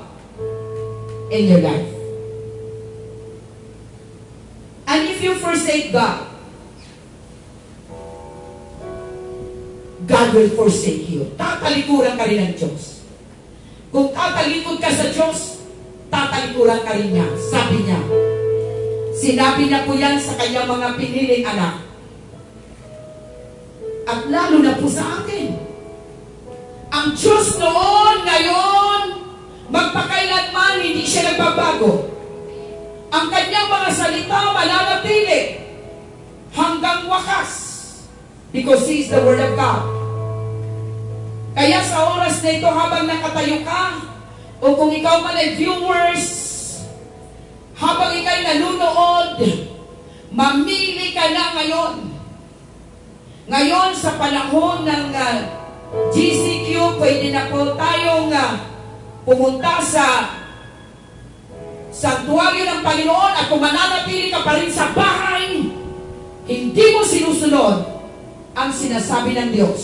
in your life. And if you forsake God, God will forsake you. Tatalikuran ka rin ng Diyos. Kung tatalikod ka sa Diyos, tatalikuran ka rin niya. Sabi niya, sinabi niya po yan sa kanyang mga piniling anak. At lalo na po sa akin. Ang Diyos noon, ngayon, magpakailanman, hindi siya nagbabago. Ang kanyang mga salita mananatili hanggang wakas. Because He is the Word of God. Kaya sa oras na ito, habang nakatayo ka, o kung ikaw man ay viewers, habang ikaw'y nanunood, mamili ka na ngayon. Ngayon, sa panahon ng GCQ, pwede na po tayong pumunta sa sanktuaryo ng Panginoon at kung mananatili ka pa rin sa bahay, hindi mo sinusunod ang sinasabi ng Diyos.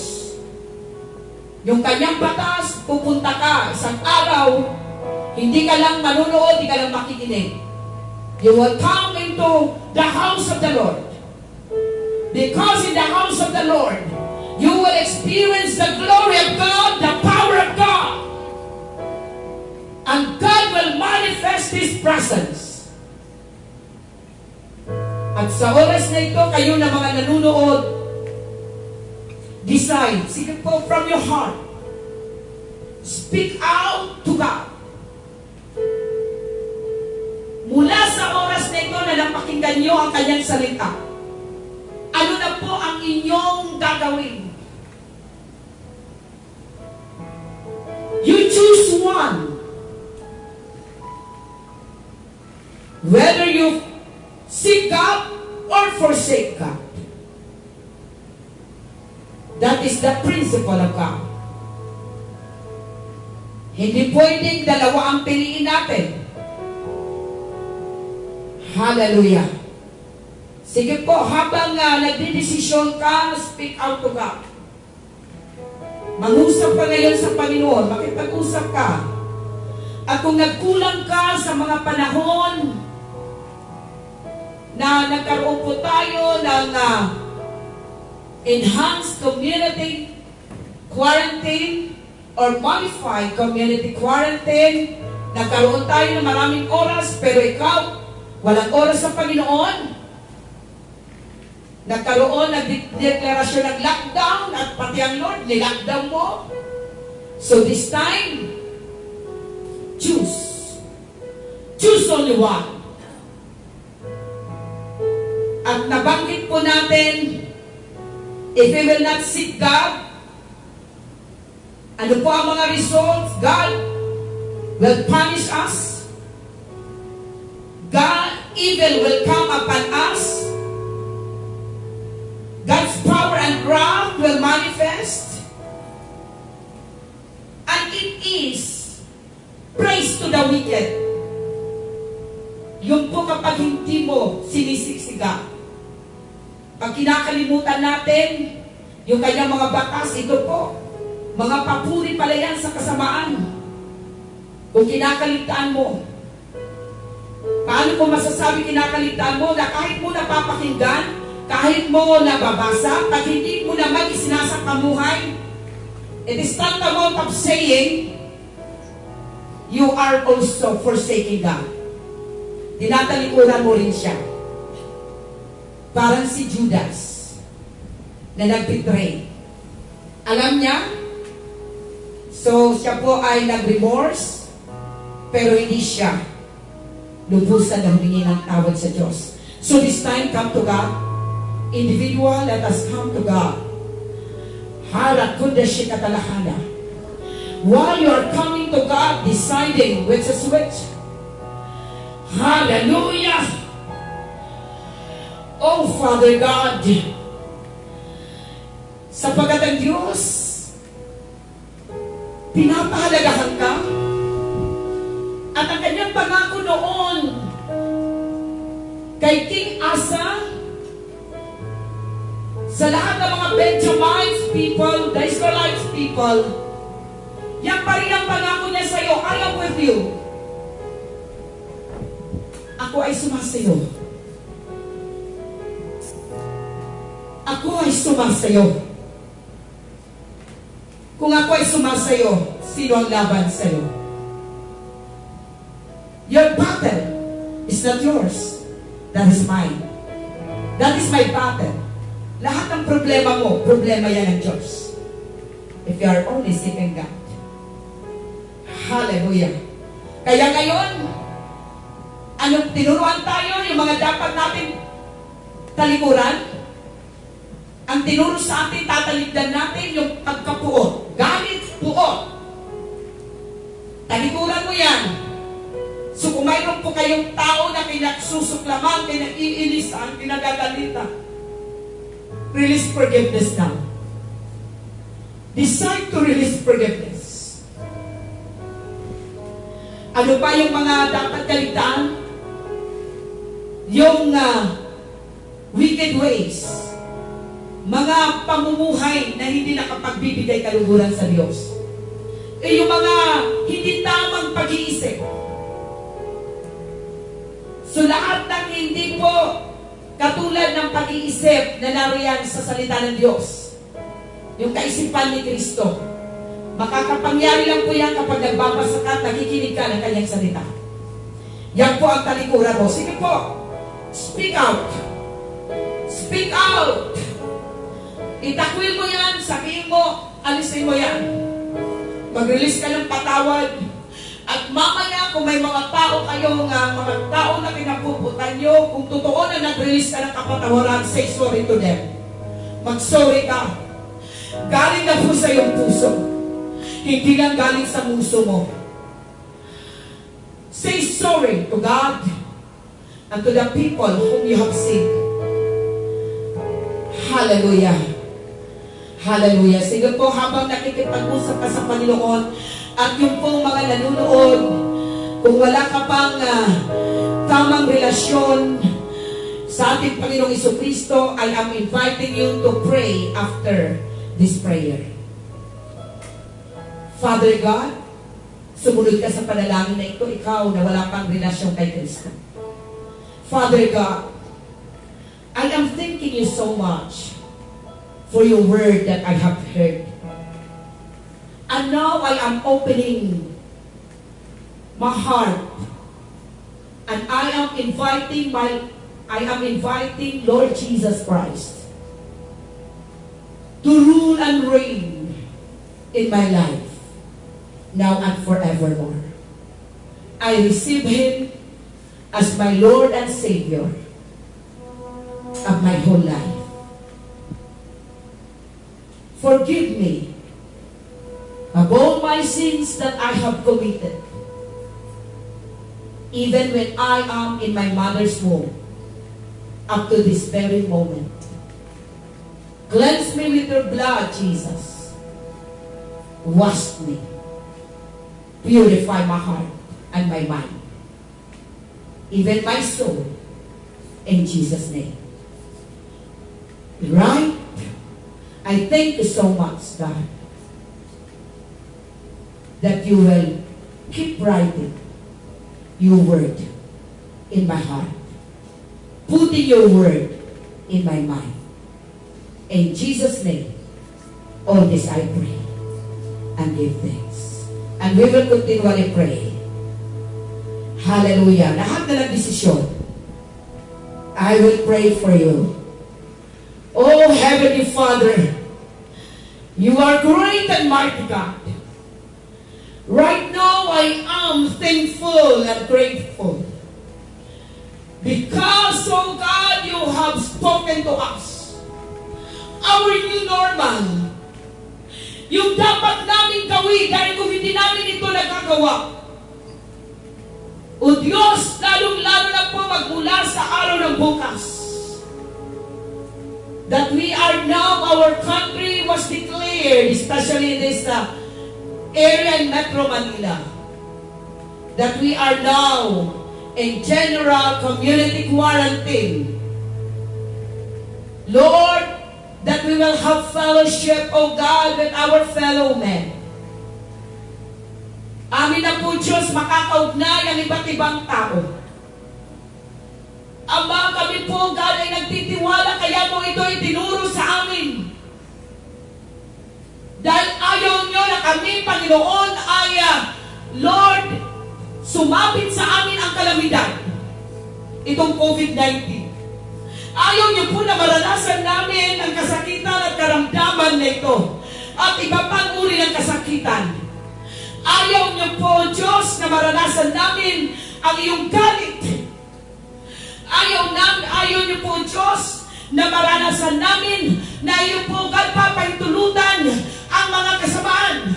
Yung kanyang batas, pupunta ka isang araw, hindi ka lang manunood, hindi ka lang makikinig. You will come into the house of the Lord. Because in the house of the Lord, you will experience the glory of God, the power of God. And God will manifest His presence. At sa oras na ito, kayo na mga nanunood, decide, sige po from your heart, speak out to God. Mula sa oras na ito na napakinggan nyo ang kanyang salita, ano na po ang inyong gagawin? You choose one. Whether you seek God or forsake God. That is the principle of God. Hindi pwedeng dalawa ang piliin natin. Hallelujah. Sige po, habang nagdidesisyon ka, speak out to God. Mangusap ka ngayon sa Panginoon, makipag-usap ka. At kung nagkulang ka sa mga panahon na nagkaroon po tayo ng enhanced community quarantine or modified community quarantine, nagkaroon tayo ng maraming oras, pero ikaw, walang oras sa Panginoon. Nagkaroon, nagdeklarasyon ng lockdown at pati ang Lord, nilockdown mo. So this time, choose. Choose only one. At nabanggit po natin, if we will not seek God, ano po ang mga results? God will punish us. God, evil will come upon us. God's power and wrath will manifest. And it is praise to the wicked. Yung po kapag hindi mo sinisiksiga. Pag kinakalimutan natin, yung kanyang mga batas, ito po, mga papuri pala yan sa kasamaan. Kung kinakaligtaan mo, paano ko masasabi kinakaligtaan mo na kahit mo napapakinggan, kahit mo nababasa, pag hindi mo naman isinasakamuhay, it is tantamount of saying, you are also forsaking God. Tinatalikuran mo rin siya. Parang si Judas na nag-betray. Alam niya, so siya po ay nag-remorse, pero hindi siya lubusan na humingi ng tawad sa Diyos. So this time, come to God. Individual, let us come to God. While you are coming to God, deciding which is which. Hallelujah! Oh, Father God, sapagat ang Diyos, pinapahalagahan ka, at ang kanyang pangako noon kay King Asa, sa lahat ng mga Benjamites people, the Israelites people, yan pa rin ang pangako niya sa iyo, I am with you. Ako ay sumasayo. Ako ay sumasayo. Kung ako ay sumasayo, sino ang laban sa iyo? Your battle is not yours. That is mine. That is my battle. Lahat ng problema mo, problema yan ng Diyos. If you are only seeking God. Hallelujah. Kaya ngayon, anong tinuruan tayo, yung mga dapat natin talikuran? Ang tinuro sa atin, tatalikdan natin yung pagkapuot. Galit, puot. Talikuran mo yan. So kung mayroon po kayong tao na pinagsusuklaman, pinag-iilisan, pinagagalita, release forgiveness now. Decide to release forgiveness. Ano pa yung mga dapat kaligtaan? Yung wicked ways. mga pamumuhay na hindi nakapagbibigay kaluguran sa Diyos. Yung mga hindi tamang pag-iisip. So lahat ng hindi po katulad ng pag-iisip na nariyan sa salita ng Diyos, yung kaisipan ni Kristo, makakapangyari lang po yan kapag nagbabasa ka at nakikinig ka ng kanyang salita. Yan po ang talikuran mo. Sige po, speak out. Speak out. Itakwil mo yan, sabihin mo, alisin mo yan. Mag-release ka ng patawad. At mamaya, kung may mga tao kayong mga tao na pinapuputan nyo, kung totoo na nag-release ka ng kapatawaran, say sorry to them. Mag-sorry ka. Galing na po sa iyong puso. Hindi lang galing sa muso mo. Say sorry to God and to the people whom you have sinned. Hallelujah. Hallelujah. Sige po, habang nakikipag-usap ka sa Panginoon at yung pong mga nanonood, kung wala ka pang tamang relasyon sa ating Panginoong Jesucristo, I am inviting you to pray after this prayer. Father God, sumunod ka sa panalangin na ito, ikaw na wala pang relasyon kay Kristo. Father God, I am thanking you so much for your word that I have heard. And now I am opening my heart and I am inviting Lord Jesus Christ to rule and reign in my life now and forevermore. I receive Him as my Lord and Savior of my whole life. Forgive me of all my sins that I have committed, even when I am in my mother's womb, up to this very moment. Cleanse me with your blood, Jesus. Wash me. Purify my heart and my mind, even my soul, in Jesus' name. Right? I thank you so much, God, that you will keep writing your word in my heart, putting your word in my mind. In Jesus' name, all this I pray and give thanks. And we will continually pray. Hallelujah. Lahat na ng desisyon, I will pray for you. Oh, Heavenly Father, you are great and mighty God. Right now, I am thankful and grateful because, oh God, you have spoken to us. Our new normal. Yung dapat namin gawin dahil kung hindi namin ito nagagawa. O Diyos, lalong-lalo na po magmula sa araw ng bukas, that we are now, our country was declared, especially in this area in Metro Manila, that we are now in general community quarantine. Lord, that we will have fellowship, O God, with our fellow men. Amin na po, Diyos, makakaugnay ang iba't ibang tao. Ama, kami po, God, ay nagtitiwala, kaya mo ito itinuro sa amin. Dahil ayaw nyo na kami, Panginoon, ay, Lord, sumapit sa amin ang kalamidad. Itong COVID-19. Ayaw nyo po na maranasan namin ang kasakitan at karamdaman na ito. At iba pang uri ng kasakitan. Ayaw nyo po, Diyos, na maranasan namin ang iyong galit. Ayaw niyo po, Diyos, na maranasan namin na iyo po, God, papaintulutan ang mga kasamaan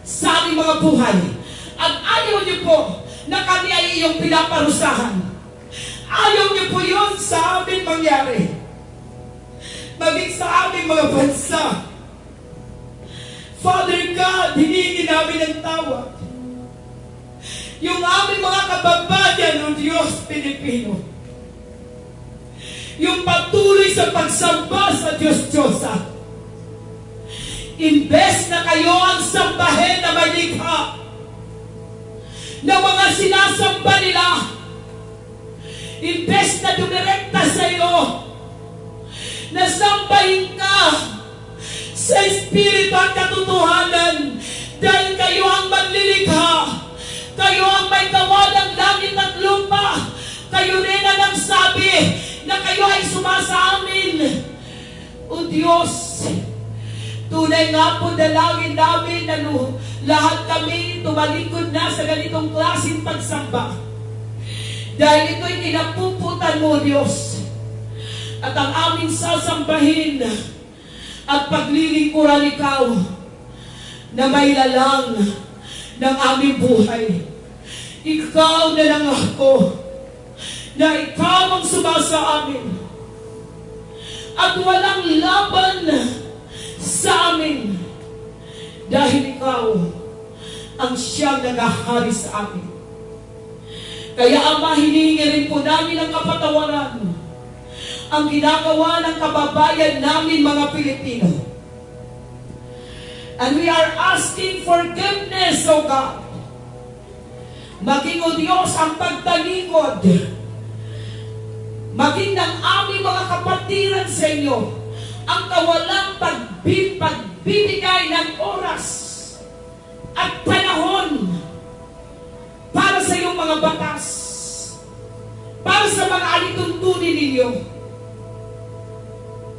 sa aming mga buhay. At ayaw niyo po na kami ay iyong pinaparusahan. Ayaw niyo po yun sa amin mangyari. Maging sa aming mga bansa. Father God, hinihingi namin ang tawad. Yung aming mga kababayan ng Diyos Pilipino. yung patuloy sa pagsamba sa Diyos-Diyosa. Imbes na kayo ang sambahin na may likha na mga sinasamba nila, imbes na dumirekta sa iyo, na sambahin ka sa Espiritu at katotohanan, dahil kayo ang manlilikha, kayo ang may gawa ng langit at lupa, kayo rin ang nagsabi na kayo ay sumasa amin. O Diyos, tunay nga po dalangin namin na lahat kami tumalikod na sa ganitong klaseng pagsamba. Dahil ito'y kinapuputan mo, Diyos. At ang aming sasambahin at paglilingkuran ikaw na may lalang ng aming buhay. Ikaw na lang ako, na ikaw ang sumasa amin. At walang laban sa amin. Dahil ikaw ang siyang nagahari sa amin. Kaya Ama, hinihingi rin po namin ang kapatawaran, ang ginagawa ng kababayan namin mga Pilipino. And we are asking forgiveness, O God. Maging, O Diyos, ang pagtalikod, maging ng aming mga kapatiran sa inyo, ang kawalang pagbibigay ng oras at panahon para sa iyong mga batas, para sa mga alituntunin ninyo.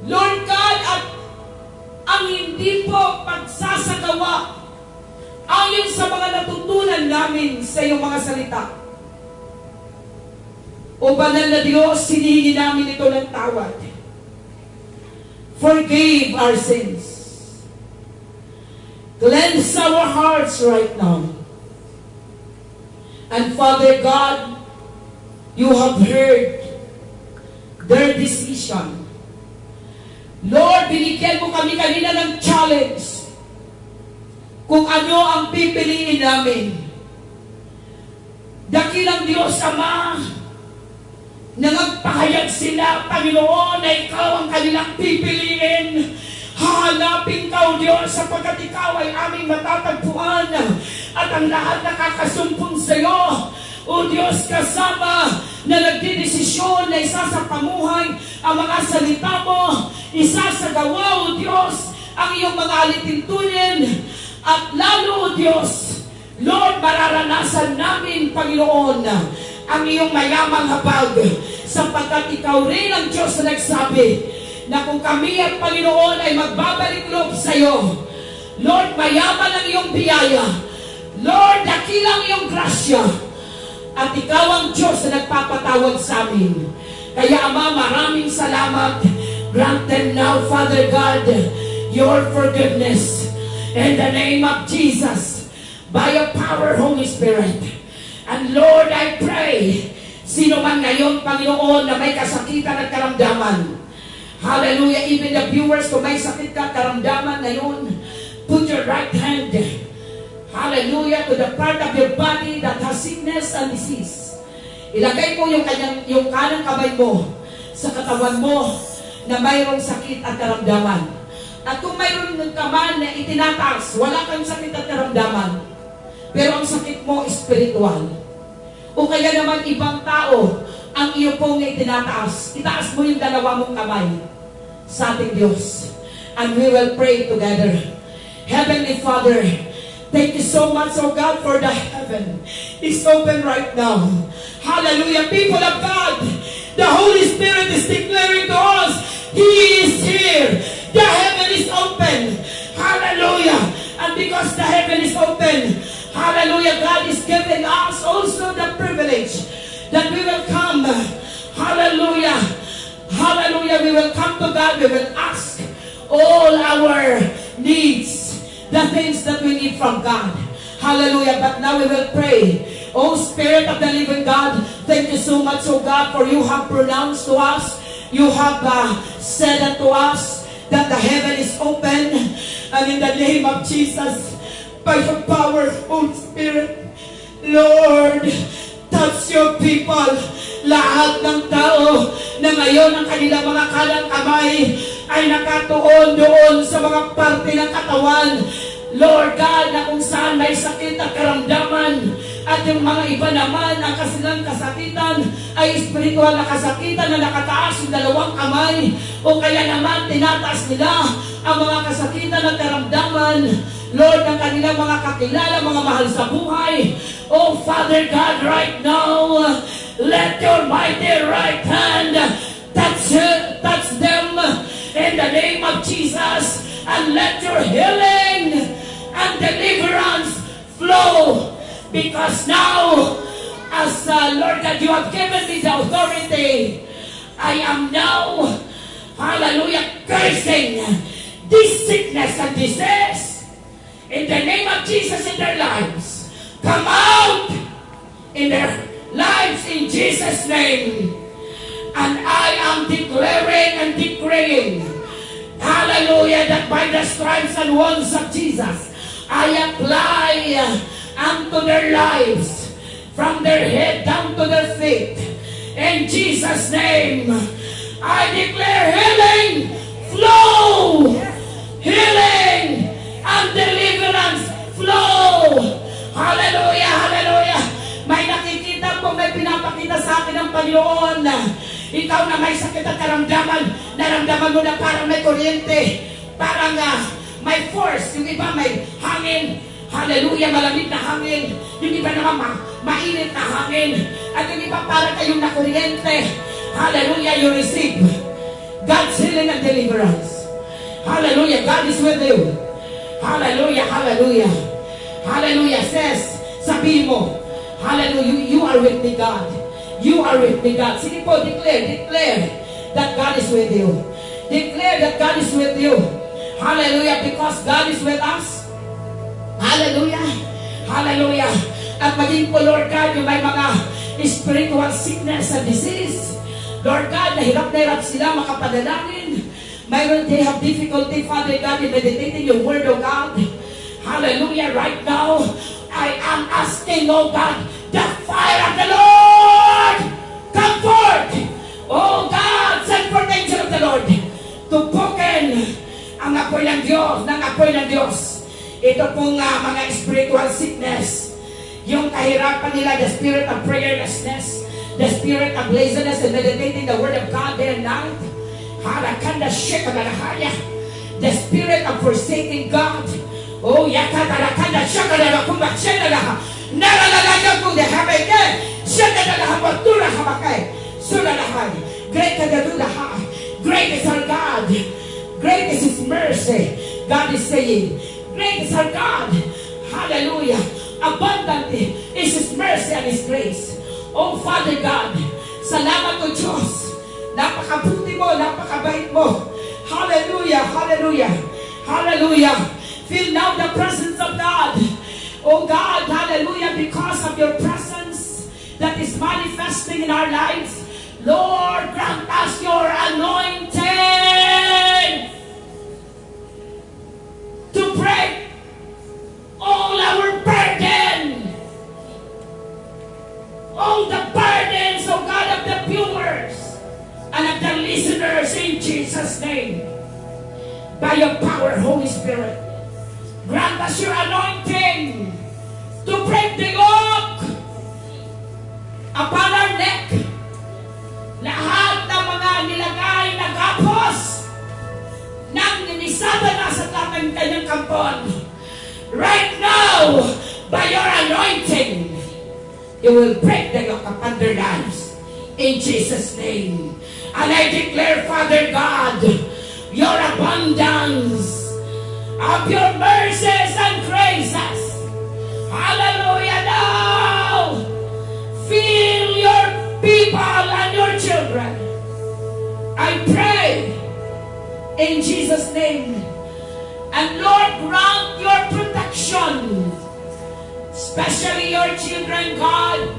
Lord God, at ang hindi po pagsasagawa ayon sa mga natutunan namin sa iyong mga salita. O banal na Diyos, hinihingi namin ito ng tawad. Forgive our sins. Cleanse our hearts right now. And Father God, you have heard their decision. Lord, binigyan mo kami kanina ng challenge kung ano ang pipiliin namin. Dakilang Diyos Ama, na magpahayag sila, Panginoon, na ikaw ang kanilang pipiliin. Hahanapin ka, O Diyos, sapagkat ikaw ay aming matatagpuan at ang lahat nakakasumpong sa iyo. O Diyos, kasama na nagdidesisyon na isasapamuhay ang mga salita mo, isasagawa, O Diyos, ang iyong mga alitintunin, at lalo, O Diyos, Lord, mararanasan namin, Panginoon, ang iyong mayamang habag, sapagkat ikaw rin ang Diyos na nagsabi na kung kami at Panginoon ay magbabalik loob sa iyo, Lord, mayaman ang iyong biyaya, Lord, dakilang iyong grasya, at ikaw ang Diyos na nagpapatawad sa amin. Kaya Ama, maraming salamat. Grant them now, Father God, your forgiveness in the name of Jesus, by your power, Holy Spirit. And Lord, I pray, sino man ngayon, Panginoon, na may kasakitan at karamdaman, hallelujah, even the viewers, kung may sakit ka, karamdaman ngayon, put your right hand, hallelujah, to the part of your body that has sickness and disease. Ilagay mo yung kanang kamay mo sa katawan mo na mayroong sakit at karamdaman. At kung mayroon ka man na itinataas, wala kang sakit at karamdaman, pero ang sakit mo spiritual. O kaya naman ibang tao ang iyo pong itinataas. Itaas mo yung dalawa mong kamay sa ating Diyos. And we will pray together. Heavenly Father, thank you so much, oh God, for the heaven is open right now. Hallelujah. People of God, the Holy Spirit is declaring to us, He is here. The heaven is open. Hallelujah. And because the heaven is open, hallelujah, God is giving us also the privilege that we will come. Hallelujah. Hallelujah. We will come to God. We will ask all our needs, the things that we need from God. Hallelujah. But now we will pray. Oh Spirit of the living God, thank you so much, oh God, for you have pronounced to us, you have said unto us that the heaven is open. And in the name of Jesus, by your power, Holy Spirit, Lord, touch your people. Lahat ng tao na ngayon ang kanilang mga kalang kamay ay nakatuon doon sa mga parte ng katawan, Lord God, na kung saan may sakit at karamdaman, at yung mga iba naman, ang kasilang kasakitan ay espiritual na kasakitan na nakataas yung dalawang kamay, o kaya naman tinataas nila ang mga kasakitan at karamdaman, Lord, ng kanilang mga kakilala, mga mahal sa buhay. Oh Father God, right now, let your mighty right hand touch them in the name of Jesus, and let your healing and deliverance flow, because now, as Lord God, you have given me the authority, I am now, hallelujah, cursing this sickness and disease in the name of Jesus in their lives. Come out in their lives in Jesus' name. And I am declaring and decreeing, hallelujah, that by the stripes and wounds of Jesus, I apply unto their lives, from their head down to their feet. In Jesus' name, I declare healing, flow, healing, and deliverance, flow. Hallelujah, hallelujah. May nakikita po, may pinapakita sa akin ng Panginoon. Ikaw na may sakit at karamdaman, naramdaman mo na parang may kuryente, parang may force, yung iba may hangin, hallelujah, malamig na hangin, yung iba naman mainit na hangin, at yung iba parang kayong na kuryente, hallelujah, you receive God's healing and deliverance. Hallelujah, God is with you. Hallelujah, hallelujah, hallelujah. Says, sabihin mo, hallelujah, you are with me, God. You are with me, God. Sige po, declare that God is with you. Declare that God is with you. Hallelujah, because God is with us. Hallelujah, hallelujah. At maging po, Lord God, yung may mga spiritual sickness and disease, Lord God, nahirap sila makapanalangin. Mayroon, they have difficulty, Father God, in meditating your word, oh God. Hallelujah, right now, I am asking, oh God, the fire of the Lord, come forth. Oh God, send forth the angel of the Lord to poken ang apoy ng Diyos, Ito pong mga spiritual sickness, yung kahirapan nila, the spirit of prayerlessness, the spirit of laziness and meditating the word of God day and night, the spirit of forsaking God. Oh, yakatarakanda shakadara kumbachenda naralalaga kunde habeke shakadara habatura habakay suralahay. Great kadadulaha. Great is our God. Great is His mercy. God is saying, great is our God. Hallelujah. Abundant is His mercy and His grace. Oh Father God, salamat o Diyos. Napakabuti mo, napakabait mo. Hallelujah, hallelujah, hallelujah. Feel now the presence of God. Oh God, hallelujah, because of your presence that is manifesting in our lives. Lord, grant us your anointing to break all our burden. All the burdens, oh God, of the viewers and of the listeners in Jesus' name. By your power, Holy Spirit, grant us your anointing to break the yoke upon our neck. Lahat ng mga nilagay na gapos ng ninisada na sa kanyang kampon. Right now, by your anointing, you will break the yoke upon their lives. In Jesus' name. And I declare, Father God, your abundance of your mercies and graces. Hallelujah now. Fill your people and your children. I pray in Jesus' name. And Lord, grant your protection, especially your children, God,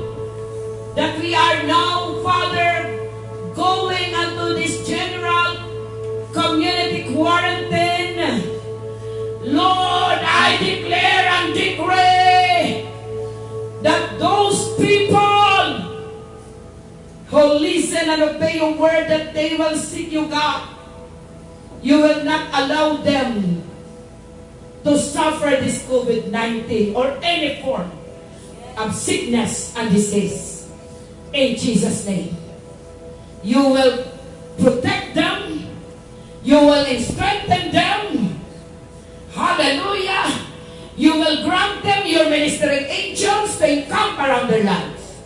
that we are now, Father, going unto this general community quarantine. Lord, I declare and decree that those people who listen listen and obey your word, that they will seek you, God. You will not allow them to suffer this COVID-19 or any form of sickness and disease. In Jesus' name. You will protect them. You will strengthen them. Hallelujah. You will grant them your ministering angels to encamp around their lives.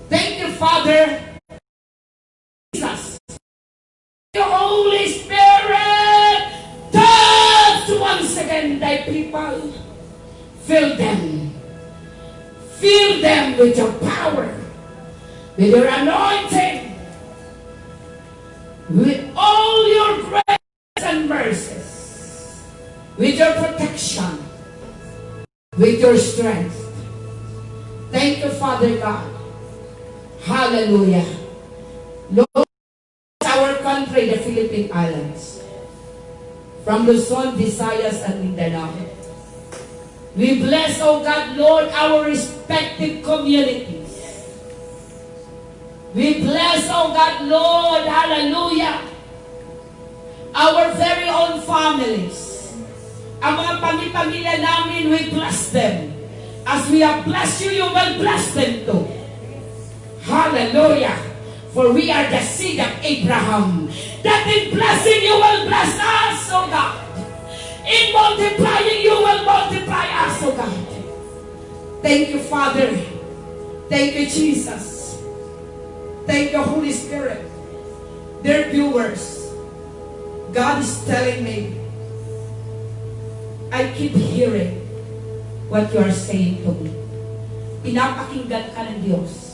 Thank you, Father. Jesus. The Holy Spirit, touch once again thy people. Fill them. Fill them with your power, with your anointing, with all your grace and mercies, with your protection, with your strength. Thank you, Father God. Hallelujah. Lord, our country, the Philippine Islands, from Luzon, Visayas, and Mindanao. We bless, oh God, Lord, our respective communities. We bless, oh God, Lord, hallelujah, our very own families. Ang mga pamilya namin, we bless them. As we have blessed you, you will bless them too. Hallelujah. For we are the seed of Abraham. That in blessing you will bless us, oh God. In multiplying you will multiply us, oh God. Thank you, Father. Thank you, Jesus. Thank you, Holy Spirit. Dear viewers, God is telling me, I keep hearing what you are saying to me. Pinapakinggan ka ng Diyos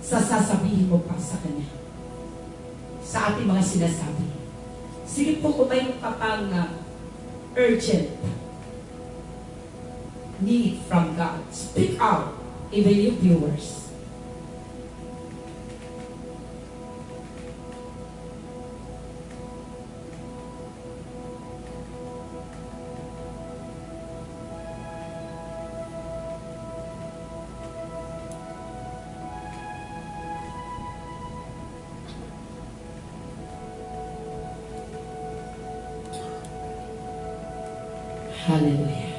sa sasabihin mo pa sa Kanya. Sa ating mga sinasabi. Sige po kung mayroon ka pang urgent need from God. Speak out, even you viewers. Hallelujah.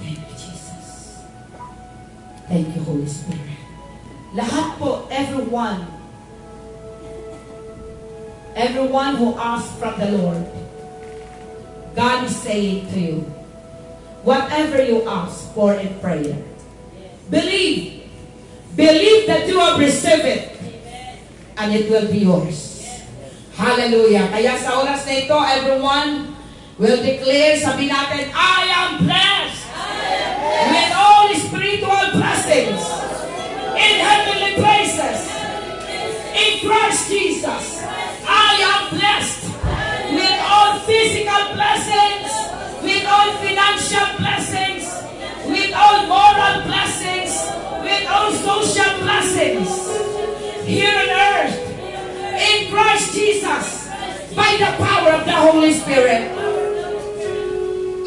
Thank you, Jesus. Thank you, Holy Spirit. Lahat po, everyone who asks from the Lord, God is saying to you, whatever you ask for in prayer, believe that you have received it, and it will be yours. Hallelujah. Kaya sa oras na ito, everyone will declare, sabi natin, I am blessed with all spiritual blessings in heavenly places in Christ Jesus. I am blessed with all physical blessings, with all financial blessings, with all moral blessings, with all social blessings here on earth in Christ Jesus by the power of the Holy Spirit.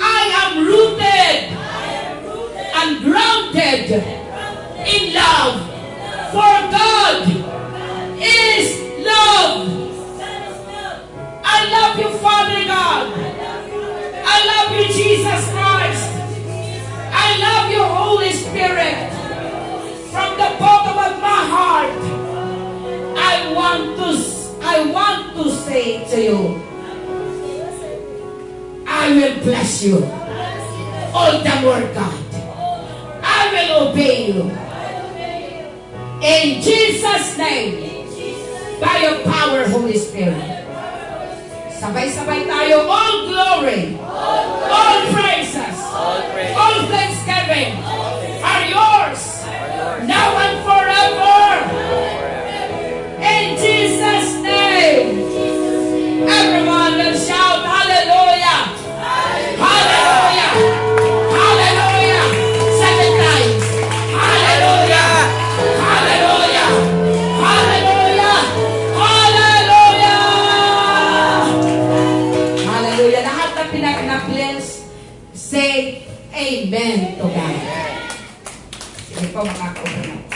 I am rooted and grounded in love, for God is love. I love you, Father God. I love you, Jesus Christ. I love you, Holy Spirit. From the bottom of my heart, I want to say to you, I will bless you all the more, God. I will obey you. In Jesus' name, by your power, Holy Spirit. Sabay-sabay tayo, all glory, all praises, all thanksgiving are yours, now and forever. In Jesus' name, everyone will shout, hallelujah. Hallelujah! Hallelujah! 7 times. Hallelujah! Hallelujah! Hallelujah! Hallelujah! Hallelujah! Lahat ng pinag-bless, say Amen to God. Sige po, makakaupo na.